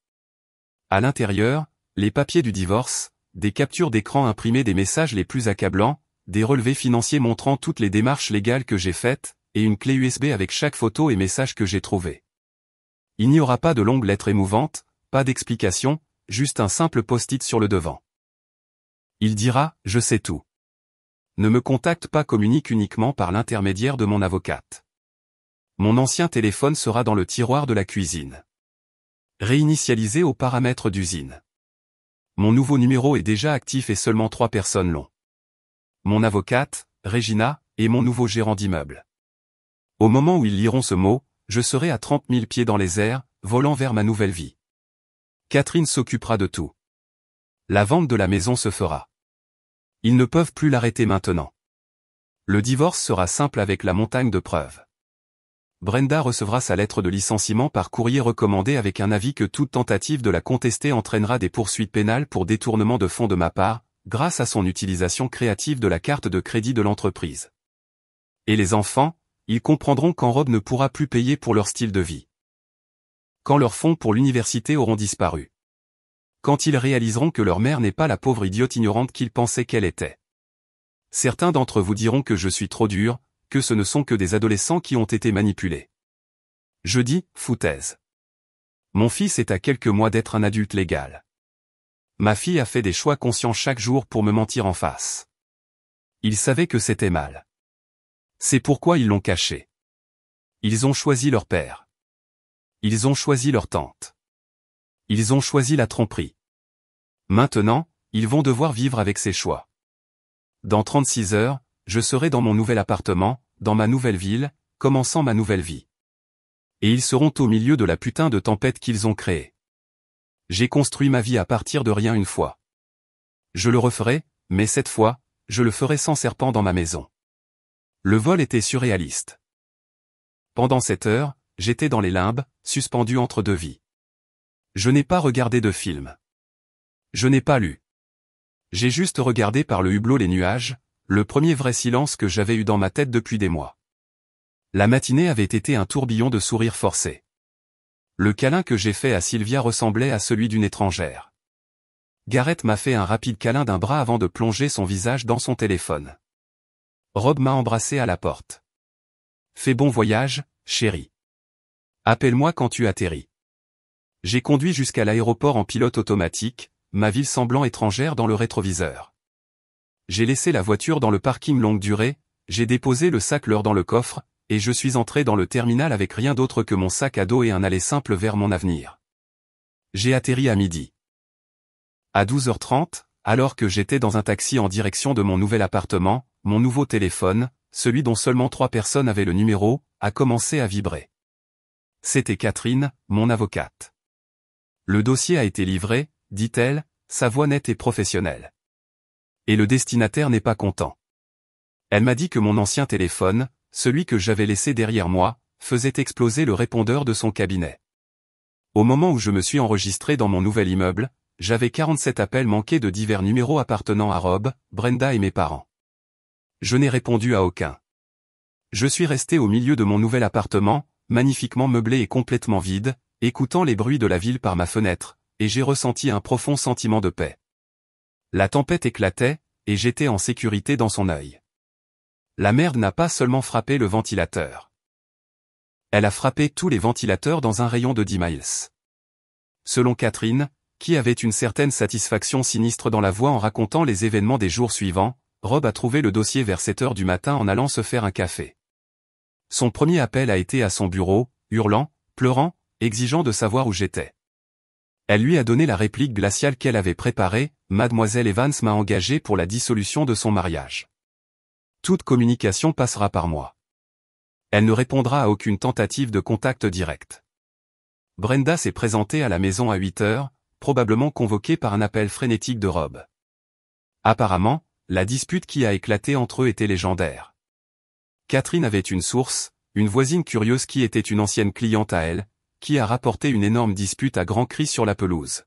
À l'intérieur, les papiers du divorce, des captures d'écran imprimées des messages les plus accablants, des relevés financiers montrant toutes les démarches légales que j'ai faites, et une clé USB avec chaque photo et message que j'ai trouvé. Il n'y aura pas de longues lettres émouvantes, pas d'explication, juste un simple post-it sur le devant. Il dira « Je sais tout ». Ne me contacte pas, communique uniquement par l'intermédiaire de mon avocate. Mon ancien téléphone sera dans le tiroir de la cuisine. Réinitialisé aux paramètres d'usine. Mon nouveau numéro est déjà actif et seulement 3 personnes l'ont. Mon avocate, Regina, et mon nouveau gérant d'immeuble. Au moment où ils liront ce mot, je serai à 30 000 pieds dans les airs, volant vers ma nouvelle vie. Catherine s'occupera de tout. La vente de la maison se fera. Ils ne peuvent plus l'arrêter maintenant. Le divorce sera simple avec la montagne de preuves. Brenda recevra sa lettre de licenciement par courrier recommandé avec un avis que toute tentative de la contester entraînera des poursuites pénales pour détournement de fonds de ma part, grâce à son utilisation créative de la carte de crédit de l'entreprise. Et les enfants, ils comprendront quand Rob ne pourra plus payer pour leur style de vie. Quand leurs fonds pour l'université auront disparu. Quand ils réaliseront que leur mère n'est pas la pauvre idiote ignorante qu'ils pensaient qu'elle était. Certains d'entre vous diront que je suis trop dur, que ce ne sont que des adolescents qui ont été manipulés. Je dis, foutaise. Mon fils est à quelques mois d'être un adulte légal. Ma fille a fait des choix conscients chaque jour pour me mentir en face. Ils savaient que c'était mal. C'est pourquoi ils l'ont caché. Ils ont choisi leur père. Ils ont choisi leur tante. Ils ont choisi la tromperie. Maintenant, ils vont devoir vivre avec ces choix. Dans 36 heures, je serai dans mon nouvel appartement, dans ma nouvelle ville, commençant ma nouvelle vie. Et ils seront au milieu de la putain de tempête qu'ils ont créée. J'ai construit ma vie à partir de rien une fois. Je le referai, mais cette fois, je le ferai sans serpent dans ma maison. Le vol était surréaliste. Pendant cette heure, j'étais dans les limbes, suspendu entre deux vies. Je n'ai pas regardé de film. Je n'ai pas lu. J'ai juste regardé par le hublot les nuages, le premier vrai silence que j'avais eu dans ma tête depuis des mois. La matinée avait été un tourbillon de sourires forcés. Le câlin que j'ai fait à Sylvia ressemblait à celui d'une étrangère. Gareth m'a fait un rapide câlin d'un bras avant de plonger son visage dans son téléphone. Rob m'a embrassé à la porte. Fais bon voyage, chérie. Appelle-moi quand tu atterris. J'ai conduit jusqu'à l'aéroport en pilote automatique, ma ville semblant étrangère dans le rétroviseur. J'ai laissé la voiture dans le parking longue durée, j'ai déposé le sac leur dans le coffre, et je suis entré dans le terminal avec rien d'autre que mon sac à dos et un aller simple vers mon avenir. J'ai atterri à midi. À 12h30, alors que j'étais dans un taxi en direction de mon nouvel appartement, mon nouveau téléphone, celui dont seulement 3 personnes avaient le numéro, a commencé à vibrer. C'était Catherine, mon avocate. Le dossier a été livré, dit-elle, sa voix nette et professionnelle. Et le destinataire n'est pas content. Elle m'a dit que mon ancien téléphone, celui que j'avais laissé derrière moi, faisait exploser le répondeur de son cabinet. Au moment où je me suis enregistré dans mon nouvel immeuble, j'avais 47 appels manqués de divers numéros appartenant à Rob, Brenda et mes parents. Je n'ai répondu à aucun. Je suis resté au milieu de mon nouvel appartement, magnifiquement meublé et complètement vide, écoutant les bruits de la ville par ma fenêtre, et j'ai ressenti un profond sentiment de paix. La tempête éclatait, et j'étais en sécurité dans son œil. La merde n'a pas seulement frappé le ventilateur. Elle a frappé tous les ventilateurs dans un rayon de 10 miles. Selon Catherine, qui avait une certaine satisfaction sinistre dans la voix en racontant les événements des jours suivants, Rob a trouvé le dossier vers 7 heures du matin en allant se faire un café. Son premier appel a été à son bureau, hurlant, pleurant, exigeant de savoir où j'étais. Elle lui a donné la réplique glaciale qu'elle avait préparée, « Mademoiselle Evans m'a engagé pour la dissolution de son mariage. Toute communication passera par moi. Elle ne répondra à aucune tentative de contact direct. » Brenda s'est présentée à la maison à 8 heures, probablement convoquée par un appel frénétique de Rob. Apparemment, la dispute qui a éclaté entre eux était légendaire. Catherine avait une source, une voisine curieuse qui était une ancienne cliente à elle, qui a rapporté une énorme dispute à grands cris sur la pelouse.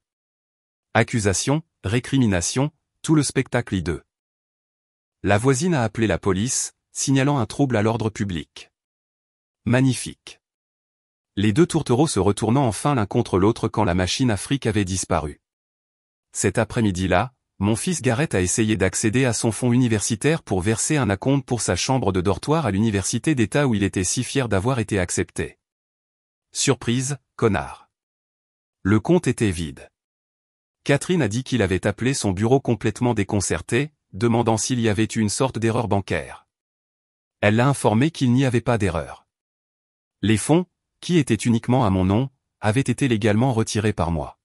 Accusation, récrimination, tout le spectacle hideux. La voisine a appelé la police, signalant un trouble à l'ordre public. Magnifique. Les deux tourtereaux se retournant enfin l'un contre l'autre quand la machine à fric avait disparu. Cet après-midi-là, mon fils Gareth a essayé d'accéder à son fonds universitaire pour verser un acompte pour sa chambre de dortoir à l'université d'État où il était si fier d'avoir été accepté. Surprise, connard. Le compte était vide. Catherine a dit qu'il avait appelé son bureau complètement déconcerté, demandant s'il y avait eu une sorte d'erreur bancaire. Elle l'a informé qu'il n'y avait pas d'erreur. Les fonds, qui étaient uniquement à mon nom, avaient été légalement retirés par moi.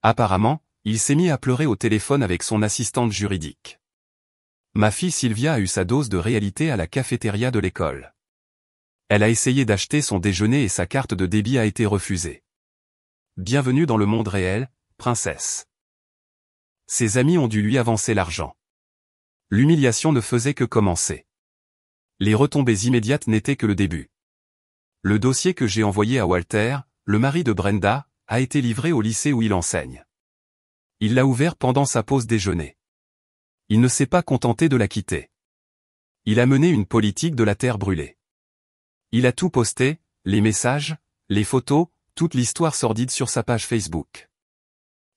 Apparemment, il s'est mis à pleurer au téléphone avec son assistante juridique. Ma fille Sylvia a eu sa dose de réalité à la cafétéria de l'école. Elle a essayé d'acheter son déjeuner et sa carte de débit a été refusée. Bienvenue dans le monde réel, princesse. Ses amis ont dû lui avancer l'argent. L'humiliation ne faisait que commencer. Les retombées immédiates n'étaient que le début. Le dossier que j'ai envoyé à Walter, le mari de Brenda, a été livré au lycée où il enseigne. Il l'a ouvert pendant sa pause déjeuner. Il ne s'est pas contenté de la quitter. Il a mené une politique de la terre brûlée. Il a tout posté, les messages, les photos, toute l'histoire sordide sur sa page Facebook.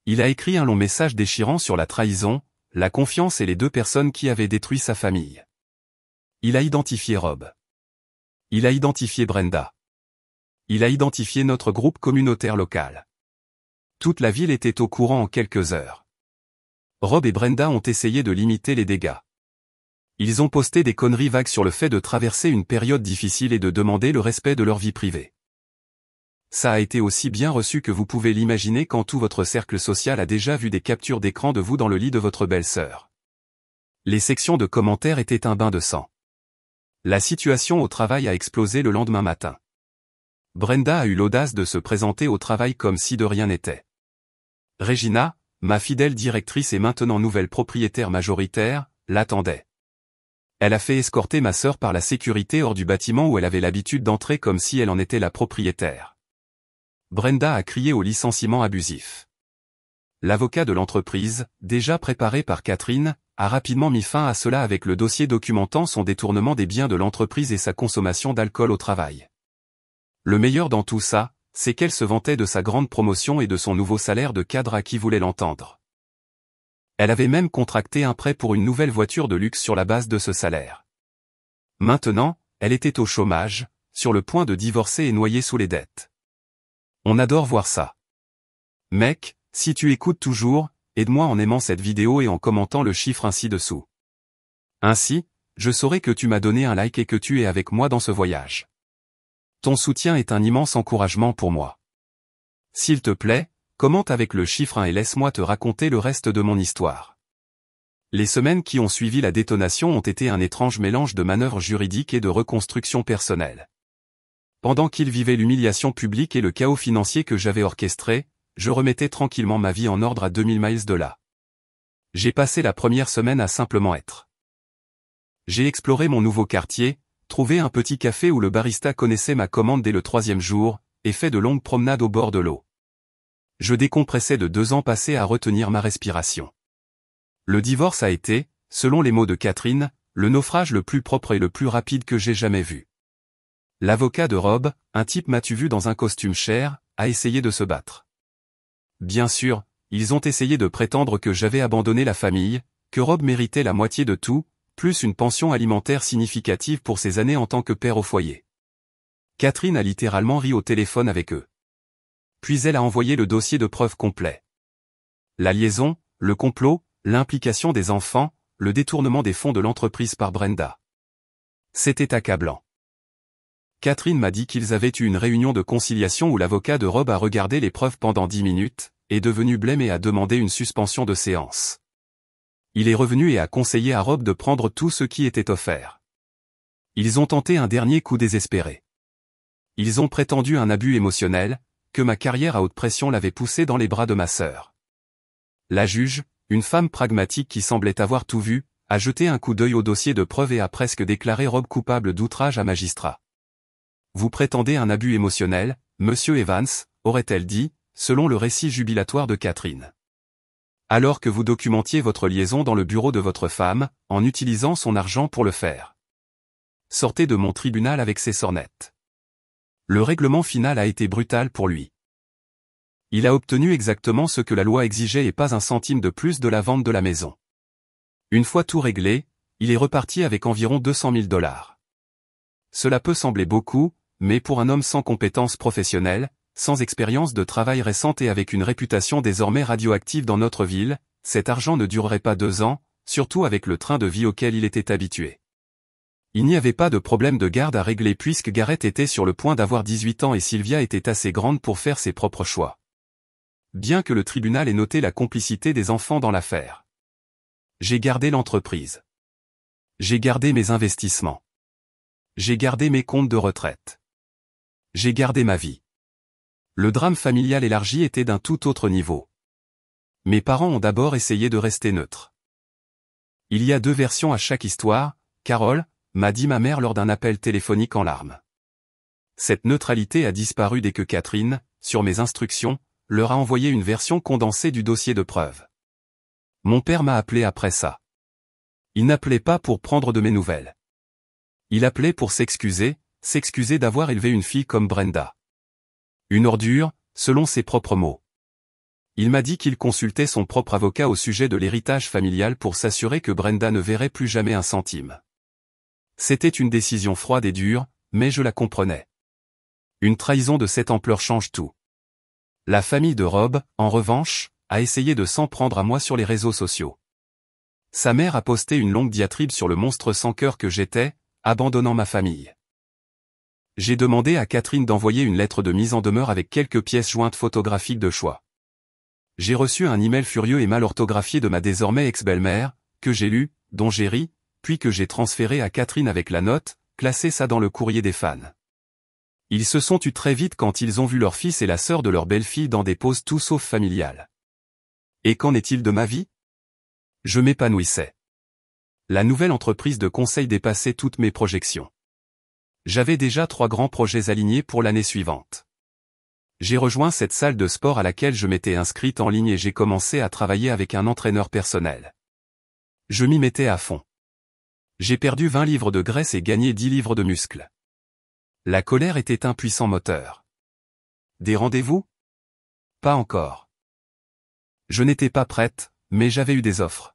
Il a écrit un long message déchirant sur la trahison, la confiance et les 2 personnes qui avaient détruit sa famille. Il a identifié Rob. Il a identifié Brenda. Il a identifié notre groupe communautaire local. Toute la ville était au courant en quelques heures. Rob et Brenda ont essayé de limiter les dégâts. Ils ont posté des conneries vagues sur le fait de traverser une période difficile et de demander le respect de leur vie privée. Ça a été aussi bien reçu que vous pouvez l'imaginer quand tout votre cercle social a déjà vu des captures d'écran de vous dans le lit de votre belle-sœur. Les sections de commentaires étaient un bain de sang. La situation au travail a explosé le lendemain matin. Brenda a eu l'audace de se présenter au travail comme si de rien n'était. Regina, ma fidèle directrice et maintenant nouvelle propriétaire majoritaire, l'attendait. Elle a fait escorter ma sœur par la sécurité hors du bâtiment où elle avait l'habitude d'entrer comme si elle en était la propriétaire. Brenda a crié au licenciement abusif. L'avocat de l'entreprise, déjà préparé par Catherine, a rapidement mis fin à cela avec le dossier documentant son détournement des biens de l'entreprise et sa consommation d'alcool au travail. Le meilleur dans tout ça, c'est qu'elle se vantait de sa grande promotion et de son nouveau salaire de cadre à qui voulait l'entendre. Elle avait même contracté un prêt pour une nouvelle voiture de luxe sur la base de ce salaire. Maintenant, elle était au chômage, sur le point de divorcer et noyée sous les dettes. On adore voir ça. Mec, si tu écoutes toujours, aide-moi en aimant cette vidéo et en commentant le chiffre ainsi dessous. Ainsi, je saurai que tu m'as donné un like et que tu es avec moi dans ce voyage. Ton soutien est un immense encouragement pour moi. S'il te plaît, commente avec le chiffre 1 et laisse-moi te raconter le reste de mon histoire. Les semaines qui ont suivi la détonation ont été un étrange mélange de manœuvres juridiques et de reconstruction personnelle. Pendant qu'il vivait l'humiliation publique et le chaos financier que j'avais orchestré, je remettais tranquillement ma vie en ordre à 2000 miles de là. J'ai passé la première semaine à simplement être. J'ai exploré mon nouveau quartier, trouvé un petit café où le barista connaissait ma commande dès le 3e jour, et fait de longues promenades au bord de l'eau. Je décompressais de 2 ans passés à retenir ma respiration. Le divorce a été, selon les mots de Catherine, le naufrage le plus propre et le plus rapide que j'ai jamais vu. L'avocat de Rob, un type m'as-tu vu dans un costume cher, a essayé de se battre. Bien sûr, ils ont essayé de prétendre que j'avais abandonné la famille, que Rob méritait la moitié de tout, plus une pension alimentaire significative pour ses années en tant que père au foyer. Catherine a littéralement ri au téléphone avec eux. Puis elle a envoyé le dossier de preuves complet. La liaison, le complot, l'implication des enfants, le détournement des fonds de l'entreprise par Brenda. C'était accablant. Catherine m'a dit qu'ils avaient eu une réunion de conciliation où l'avocat de Rob a regardé les preuves pendant 10 minutes, est devenu blême et a demandé une suspension de séance. Il est revenu et a conseillé à Rob de prendre tout ce qui était offert. Ils ont tenté un dernier coup désespéré. Ils ont prétendu un abus émotionnel, que ma carrière à haute pression l'avait poussé dans les bras de ma sœur. La juge, une femme pragmatique qui semblait avoir tout vu, a jeté un coup d'œil au dossier de preuves et a presque déclaré Rob coupable d'outrage à magistrat. Vous prétendez un abus émotionnel, monsieur Evans, aurait-elle dit, selon le récit jubilatoire de Catherine. Alors que vous documentiez votre liaison dans le bureau de votre femme, en utilisant son argent pour le faire. Sortez de mon tribunal avec ces sornettes. Le règlement final a été brutal pour lui. Il a obtenu exactement ce que la loi exigeait et pas un centime de plus de la vente de la maison. Une fois tout réglé, il est reparti avec environ 200 000 $. Cela peut sembler beaucoup, mais pour un homme sans compétences professionnelles, sans expérience de travail récente et avec une réputation désormais radioactive dans notre ville, cet argent ne durerait pas 2 ans, surtout avec le train de vie auquel il était habitué. Il n'y avait pas de problème de garde à régler puisque Gareth était sur le point d'avoir 18 ans et Sylvia était assez grande pour faire ses propres choix. Bien que le tribunal ait noté la complicité des enfants dans l'affaire. J'ai gardé l'entreprise. J'ai gardé mes investissements. J'ai gardé mes comptes de retraite. J'ai gardé ma vie. Le drame familial élargi était d'un tout autre niveau. Mes parents ont d'abord essayé de rester neutres. Il y a 2 versions à chaque histoire, Carole, m'a dit ma mère lors d'un appel téléphonique en larmes. Cette neutralité a disparu dès que Catherine, sur mes instructions, leur a envoyé une version condensée du dossier de preuve. Mon père m'a appelé après ça. Il n'appelait pas pour prendre de mes nouvelles. Il appelait pour s'excuser d'avoir élevé une fille comme Brenda. Une ordure, selon ses propres mots. Il m'a dit qu'il consultait son propre avocat au sujet de l'héritage familial pour s'assurer que Brenda ne verrait plus jamais un centime. C'était une décision froide et dure, mais je la comprenais. Une trahison de cette ampleur change tout. La famille de Rob, en revanche, a essayé de s'en prendre à moi sur les réseaux sociaux. Sa mère a posté une longue diatribe sur le monstre sans cœur que j'étais, abandonnant ma famille. J'ai demandé à Catherine d'envoyer une lettre de mise en demeure avec quelques pièces jointes photographiques de choix. J'ai reçu un email furieux et mal orthographié de ma désormais ex-belle-mère, que j'ai lu, dont j'ai ri, puis que j'ai transféré à Catherine avec la note, classez ça dans le courrier des fans. Ils se sont tus très vite quand ils ont vu leur fils et la sœur de leur belle-fille dans des poses tout sauf familiales. Et qu'en est-il de ma vie? Je m'épanouissais. La nouvelle entreprise de conseil dépassait toutes mes projections. J'avais déjà 3 grands projets alignés pour l'année suivante. J'ai rejoint cette salle de sport à laquelle je m'étais inscrite en ligne et j'ai commencé à travailler avec un entraîneur personnel. Je m'y mettais à fond. J'ai perdu 20 livres de graisse et gagné 10 livres de muscles. La colère était un puissant moteur. Des rendez-vous? Pas encore. Je n'étais pas prête, mais j'avais eu des offres.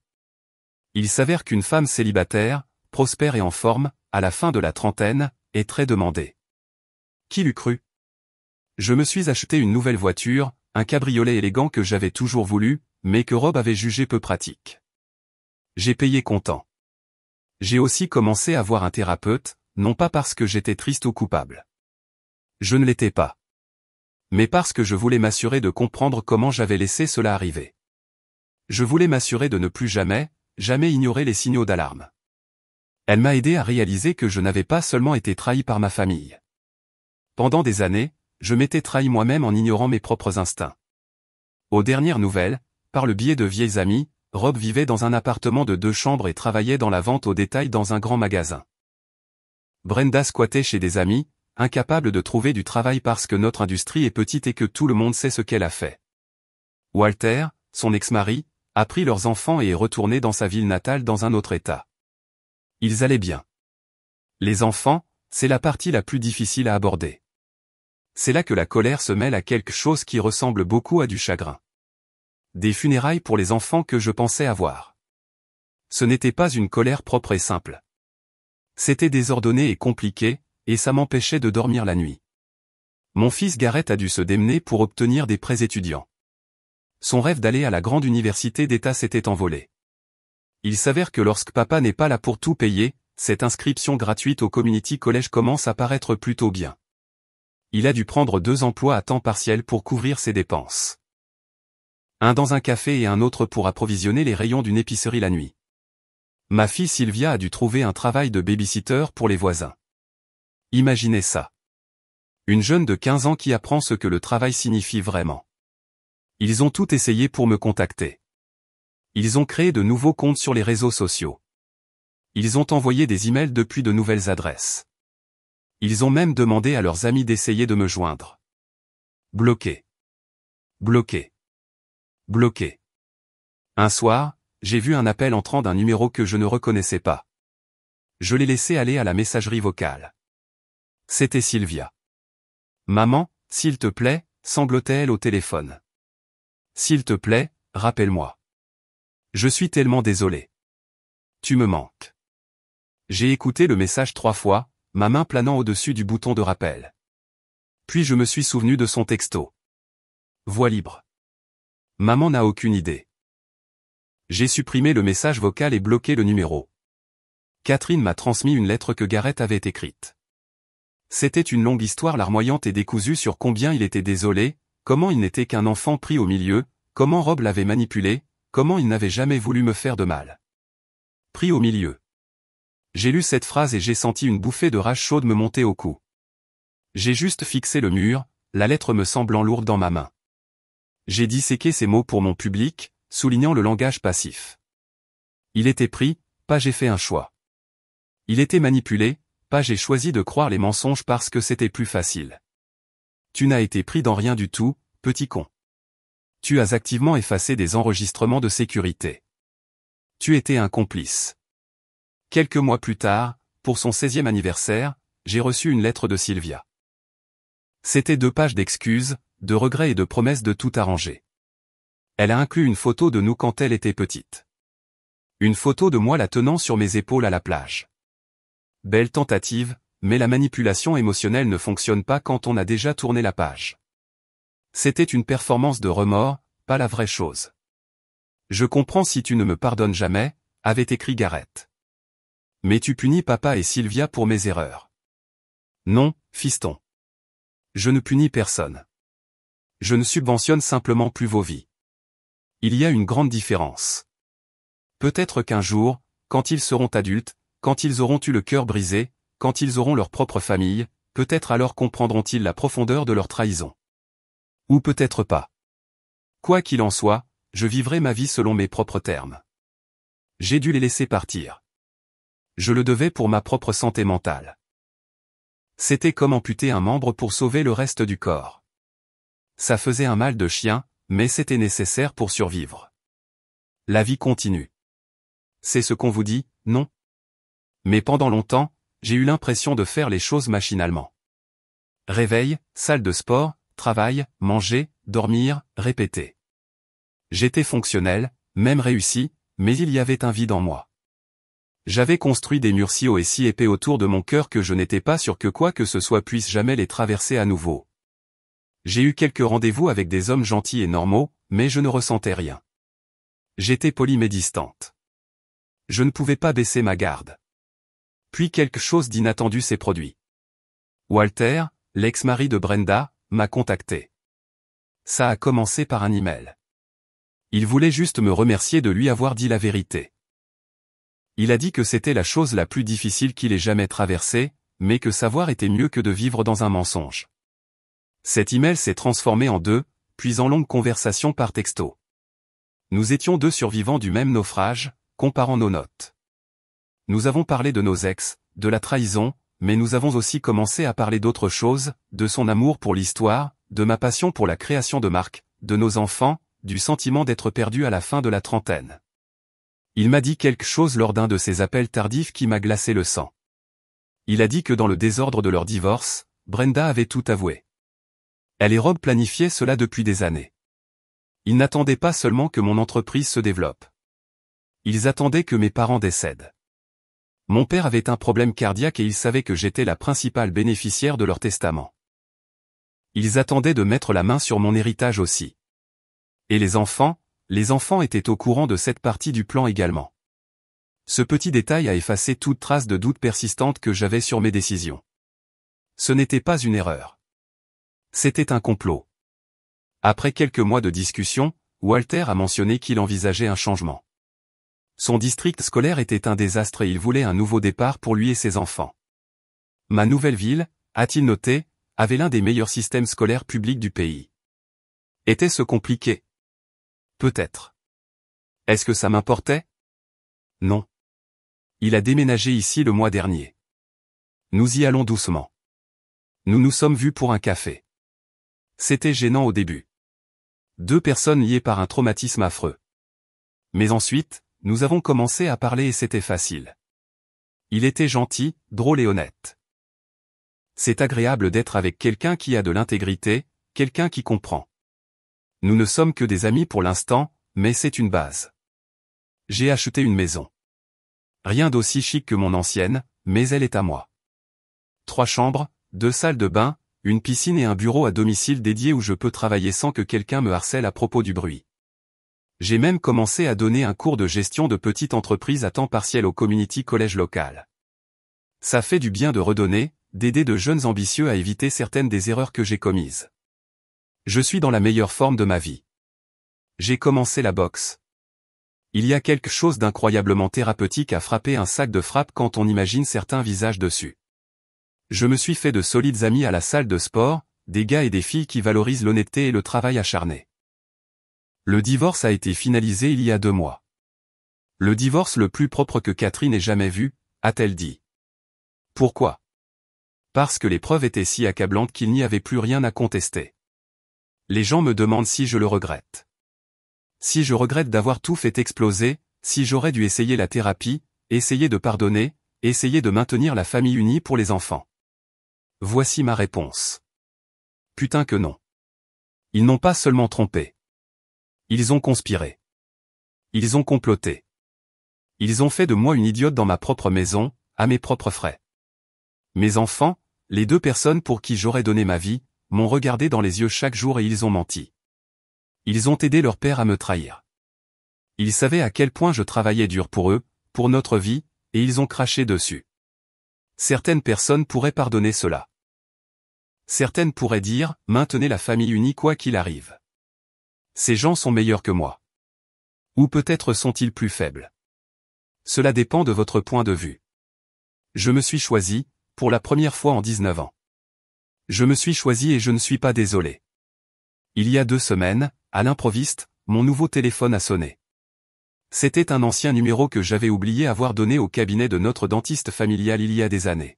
Il s'avère qu'une femme célibataire, prospère et en forme, à la fin de la trentaine, est très demandée. Qui l'eût cru? Je me suis acheté une nouvelle voiture, un cabriolet élégant que j'avais toujours voulu, mais que Rob avait jugé peu pratique. J'ai payé comptant. J'ai aussi commencé à voir un thérapeute, non pas parce que j'étais triste ou coupable. Je ne l'étais pas. Mais parce que je voulais m'assurer de comprendre comment j'avais laissé cela arriver. Je voulais m'assurer de ne plus jamais ignorer les signaux d'alarme. Elle m'a aidé à réaliser que je n'avais pas seulement été trahi par ma famille. Pendant des années, je m'étais trahi moi-même en ignorant mes propres instincts. Aux dernières nouvelles, par le biais de vieilles amies, Rob vivait dans un appartement de 2 chambres et travaillait dans la vente au détail dans un grand magasin. Brenda squattait chez des amis, incapable de trouver du travail parce que notre industrie est petite et que tout le monde sait ce qu'elle a fait. Walter, son ex-mari, a pris leurs enfants et est retourné dans sa ville natale dans un autre état. Ils allaient bien. Les enfants, c'est la partie la plus difficile à aborder. C'est là que la colère se mêle à quelque chose qui ressemble beaucoup à du chagrin. Des funérailles pour les enfants que je pensais avoir. Ce n'était pas une colère propre et simple. C'était désordonné et compliqué, et ça m'empêchait de dormir la nuit. Mon fils Gareth a dû se démener pour obtenir des prêts étudiants. Son rêve d'aller à la grande université d'État s'était envolé. Il s'avère que lorsque papa n'est pas là pour tout payer, cette inscription gratuite au Community College commence à paraître plutôt bien. Il a dû prendre 2 emplois à temps partiel pour couvrir ses dépenses. Un dans un café et un autre pour approvisionner les rayons d'une épicerie la nuit. Ma fille Sylvia a dû trouver un travail de baby-sitter pour les voisins. Imaginez ça. Une jeune de 15 ans qui apprend ce que le travail signifie vraiment. Ils ont tout essayé pour me contacter. Ils ont créé de nouveaux comptes sur les réseaux sociaux. Ils ont envoyé des emails depuis de nouvelles adresses. Ils ont même demandé à leurs amis d'essayer de me joindre. Bloqué. Bloqué. Bloqué. Un soir, j'ai vu un appel entrant d'un numéro que je ne reconnaissais pas. Je l'ai laissé aller à la messagerie vocale. C'était Sylvia. Maman, s'il te plaît, sanglotait-elle au téléphone. S'il te plaît, rappelle-moi. Je suis tellement désolé. Tu me manques. J'ai écouté le message 3 fois, ma main planant au-dessus du bouton de rappel. Puis je me suis souvenu de son texto. Voix libre. Maman n'a aucune idée. J'ai supprimé le message vocal et bloqué le numéro. Catherine m'a transmis une lettre que Gareth avait écrite. C'était une longue histoire larmoyante et décousue sur combien il était désolé, comment il n'était qu'un enfant pris au milieu, comment Rob l'avait manipulé, comment il n'avait jamais voulu me faire de mal. Pris au milieu. J'ai lu cette phrase et j'ai senti une bouffée de rage chaude me monter au cou. J'ai juste fixé le mur, la lettre me semblant lourde dans ma main. J'ai disséqué ces mots pour mon public, soulignant le langage passif. Il était pris, pas j'ai fait un choix. Il était manipulé, pas j'ai choisi de croire les mensonges parce que c'était plus facile. Tu n'as été pris dans rien du tout, petit con. Tu as activement effacé des enregistrements de sécurité. Tu étais un complice. Quelques mois plus tard, pour son 16e anniversaire, j'ai reçu une lettre de Sylvia. C'était 2 pages d'excuses, de regrets et de promesses de tout arranger. Elle a inclus une photo de nous quand elle était petite. Une photo de moi la tenant sur mes épaules à la plage. Belle tentative, mais la manipulation émotionnelle ne fonctionne pas quand on a déjà tourné la page. C'était une performance de remords, pas la vraie chose. Je comprends si tu ne me pardonnes jamais, avait écrit Gareth. Mais tu punis papa et Sylvia pour mes erreurs. Non, fiston. Je ne punis personne. Je ne subventionne simplement plus vos vies. Il y a une grande différence. Peut-être qu'un jour, quand ils seront adultes, quand ils auront eu le cœur brisé, quand ils auront leur propre famille, peut-être alors comprendront-ils la profondeur de leur trahison. Ou peut-être pas. Quoi qu'il en soit, je vivrai ma vie selon mes propres termes. J'ai dû les laisser partir. Je le devais pour ma propre santé mentale. C'était comme amputer un membre pour sauver le reste du corps. Ça faisait un mal de chien, mais c'était nécessaire pour survivre. La vie continue. C'est ce qu'on vous dit, non? Mais pendant longtemps, j'ai eu l'impression de faire les choses machinalement. Réveil, salle de sport, travail, manger, dormir, répéter. J'étais fonctionnel, même réussi, mais il y avait un vide en moi. J'avais construit des murs si hauts et si épais autour de mon cœur que je n'étais pas sûr que quoi que ce soit puisse jamais les traverser à nouveau. J'ai eu quelques rendez-vous avec des hommes gentils et normaux, mais je ne ressentais rien. J'étais poli mais distante. Je ne pouvais pas baisser ma garde. Puis quelque chose d'inattendu s'est produit. Walter, l'ex-mari de Brenda, m'a contacté. Ça a commencé par un email. Il voulait juste me remercier de lui avoir dit la vérité. Il a dit que c'était la chose la plus difficile qu'il ait jamais traversée, mais que savoir était mieux que de vivre dans un mensonge. Cet email s'est transformé en 2, puis en longue conversation par texto. Nous étions 2 survivants du même naufrage, comparant nos notes. Nous avons parlé de nos ex, de la trahison, mais nous avons aussi commencé à parler d'autres choses, de son amour pour l'histoire, de ma passion pour la création de marques, de nos enfants, du sentiment d'être perdu à la fin de la trentaine. Il m'a dit quelque chose lors d'un de ces appels tardifs qui m'a glacé le sang. Il a dit que dans le désordre de leur divorce, Brenda avait tout avoué. Elle et Rob planifiaient cela depuis des années. Ils n'attendaient pas seulement que mon entreprise se développe. Ils attendaient que mes parents décèdent. Mon père avait un problème cardiaque et ils savaient que j'étais la principale bénéficiaire de leur testament. Ils attendaient de mettre la main sur mon héritage aussi. Et les enfants étaient au courant de cette partie du plan également. Ce petit détail a effacé toute trace de doute persistante que j'avais sur mes décisions. Ce n'était pas une erreur. C'était un complot. Après quelques mois de discussion, Walter a mentionné qu'il envisageait un changement. Son district scolaire était un désastre et il voulait un nouveau départ pour lui et ses enfants. Ma nouvelle ville, a-t-il noté, avait l'un des meilleurs systèmes scolaires publics du pays. Était-ce compliqué? Peut-être. Est-ce que ça m'importait? Non. Il a déménagé ici le mois dernier. Nous y allons doucement. Nous nous sommes vus pour un café. C'était gênant au début. 2 personnes liées par un traumatisme affreux. Mais ensuite, nous avons commencé à parler et c'était facile. Il était gentil, drôle et honnête. C'est agréable d'être avec quelqu'un qui a de l'intégrité, quelqu'un qui comprend. Nous ne sommes que des amis pour l'instant, mais c'est une base. J'ai acheté une maison. Rien d'aussi chic que mon ancienne, mais elle est à moi. 3 chambres, 2 salles de bain, une piscine et un bureau à domicile dédié où je peux travailler sans que quelqu'un me harcèle à propos du bruit. J'ai même commencé à donner un cours de gestion de petite entreprise à temps partiel au community college local. Ça fait du bien de redonner, d'aider de jeunes ambitieux à éviter certaines des erreurs que j'ai commises. Je suis dans la meilleure forme de ma vie. J'ai commencé la boxe. Il y a quelque chose d'incroyablement thérapeutique à frapper un sac de frappe quand on imagine certains visages dessus. Je me suis fait de solides amis à la salle de sport, des gars et des filles qui valorisent l'honnêteté et le travail acharné. Le divorce a été finalisé il y a 2 mois. Le divorce le plus propre que Catherine ait jamais vu, a-t-elle dit. Pourquoi? Parce que les preuves étaient si accablantes qu'il n'y avait plus rien à contester. Les gens me demandent si je le regrette. Si je regrette d'avoir tout fait exploser, si j'aurais dû essayer la thérapie, essayer de pardonner, essayer de maintenir la famille unie pour les enfants. Voici ma réponse. Putain que non. Ils n'ont pas seulement trompé. Ils ont conspiré. Ils ont comploté. Ils ont fait de moi une idiote dans ma propre maison, à mes propres frais. Mes enfants, les 2 personnes pour qui j'aurais donné ma vie, m'ont regardé dans les yeux chaque jour et ils ont menti. Ils ont aidé leur père à me trahir. Ils savaient à quel point je travaillais dur pour eux, pour notre vie, et ils ont craché dessus. Certaines personnes pourraient pardonner cela. Certaines pourraient dire, maintenez la famille unie quoi qu'il arrive. Ces gens sont meilleurs que moi. Ou peut-être sont-ils plus faibles. Cela dépend de votre point de vue. Je me suis choisi, pour la première fois en 19 ans. Je me suis choisi et je ne suis pas désolé. Il y a 2 semaines, à l'improviste, mon nouveau téléphone a sonné. C'était un ancien numéro que j'avais oublié avoir donné au cabinet de notre dentiste familial il y a des années.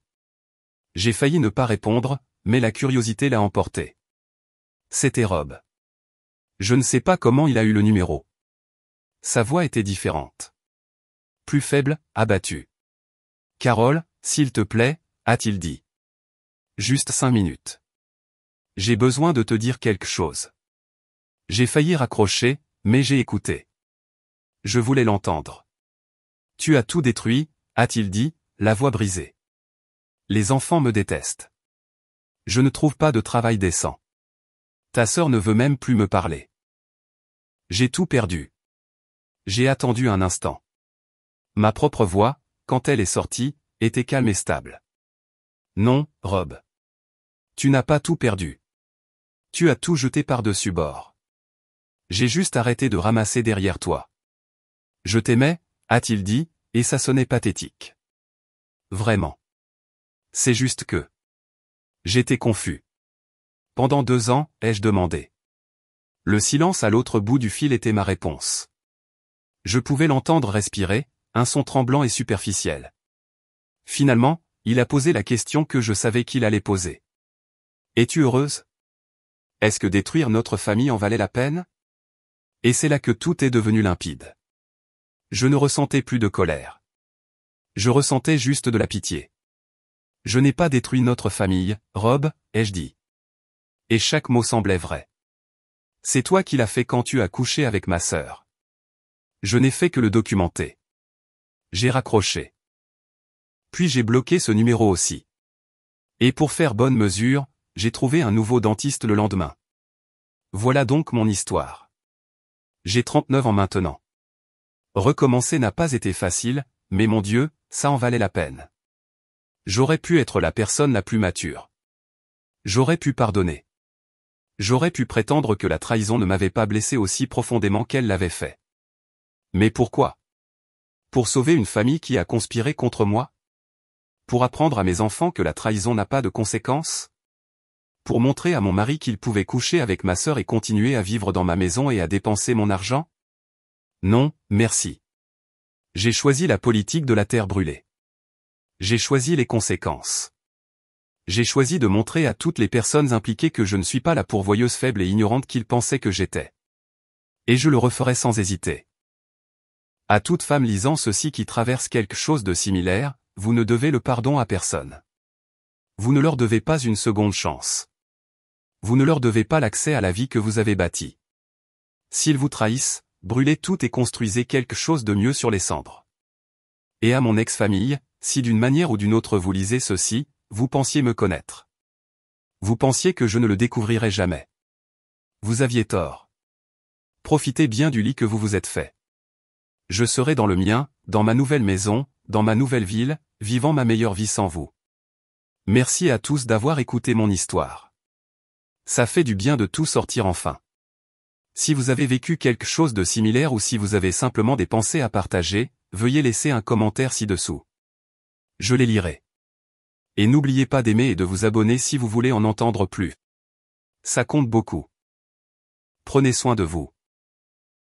J'ai failli ne pas répondre, mais la curiosité l'a emporté. C'était Rob. Je ne sais pas comment il a eu le numéro. Sa voix était différente. Plus faible, abattue. « Carole, s'il te plaît », a-t-il dit. Juste 5 minutes. J'ai besoin de te dire quelque chose. J'ai failli raccrocher, mais j'ai écouté. Je voulais l'entendre. Tu as tout détruit, a-t-il dit, la voix brisée. Les enfants me détestent. Je ne trouve pas de travail décent. Ta sœur ne veut même plus me parler. J'ai tout perdu. J'ai attendu un instant. Ma propre voix, quand elle est sortie, était calme et stable. Non, Rob. Tu n'as pas tout perdu. Tu as tout jeté par-dessus bord. J'ai juste arrêté de ramasser derrière toi. Je t'aimais, a-t-il dit, et ça sonnait pathétique. Vraiment. C'est juste que. J'étais confus. Pendant 2 ans, ai-je demandé. Le silence à l'autre bout du fil était ma réponse. Je pouvais l'entendre respirer, un son tremblant et superficiel. Finalement, il a posé la question que je savais qu'il allait poser. Es-tu heureuse? Est-ce que détruire notre famille en valait la peine? Et c'est là que tout est devenu limpide. Je ne ressentais plus de colère. Je ressentais juste de la pitié. Je n'ai pas détruit notre famille, Rob, ai-je dit. Et chaque mot semblait vrai. C'est toi qui l'as fait quand tu as couché avec ma sœur. Je n'ai fait que le documenter. J'ai raccroché. Puis j'ai bloqué ce numéro aussi. Et pour faire bonne mesure, j'ai trouvé un nouveau dentiste le lendemain. Voilà donc mon histoire. J'ai 39 ans maintenant. Recommencer n'a pas été facile, mais mon Dieu, ça en valait la peine. J'aurais pu être la personne la plus mature. J'aurais pu pardonner. J'aurais pu prétendre que la trahison ne m'avait pas blessé aussi profondément qu'elle l'avait fait. Mais pourquoi? Pour sauver une famille qui a conspiré contre moi? Pour apprendre à mes enfants que la trahison n'a pas de conséquences? Pour montrer à mon mari qu'il pouvait coucher avec ma sœur et continuer à vivre dans ma maison et à dépenser mon argent? Non, merci. J'ai choisi la politique de la terre brûlée. J'ai choisi les conséquences. J'ai choisi de montrer à toutes les personnes impliquées que je ne suis pas la pourvoyeuse faible et ignorante qu'ils pensaient que j'étais. Et je le referai sans hésiter. À toute femme lisant ceci qui traverse quelque chose de similaire, vous ne devez le pardon à personne. Vous ne leur devez pas une seconde chance. Vous ne leur devez pas l'accès à la vie que vous avez bâtie. S'ils vous trahissent, brûlez tout et construisez quelque chose de mieux sur les cendres. Et à mon ex-famille, si d'une manière ou d'une autre vous lisez ceci, vous pensiez me connaître. Vous pensiez que je ne le découvrirais jamais. Vous aviez tort. Profitez bien du lit que vous vous êtes fait. Je serai dans le mien, dans ma nouvelle maison, dans ma nouvelle ville, vivant ma meilleure vie sans vous. Merci à tous d'avoir écouté mon histoire. Ça fait du bien de tout sortir enfin. Si vous avez vécu quelque chose de similaire ou si vous avez simplement des pensées à partager, veuillez laisser un commentaire ci-dessous. Je les lirai. Et n'oubliez pas d'aimer et de vous abonner si vous voulez en entendre plus. Ça compte beaucoup. Prenez soin de vous.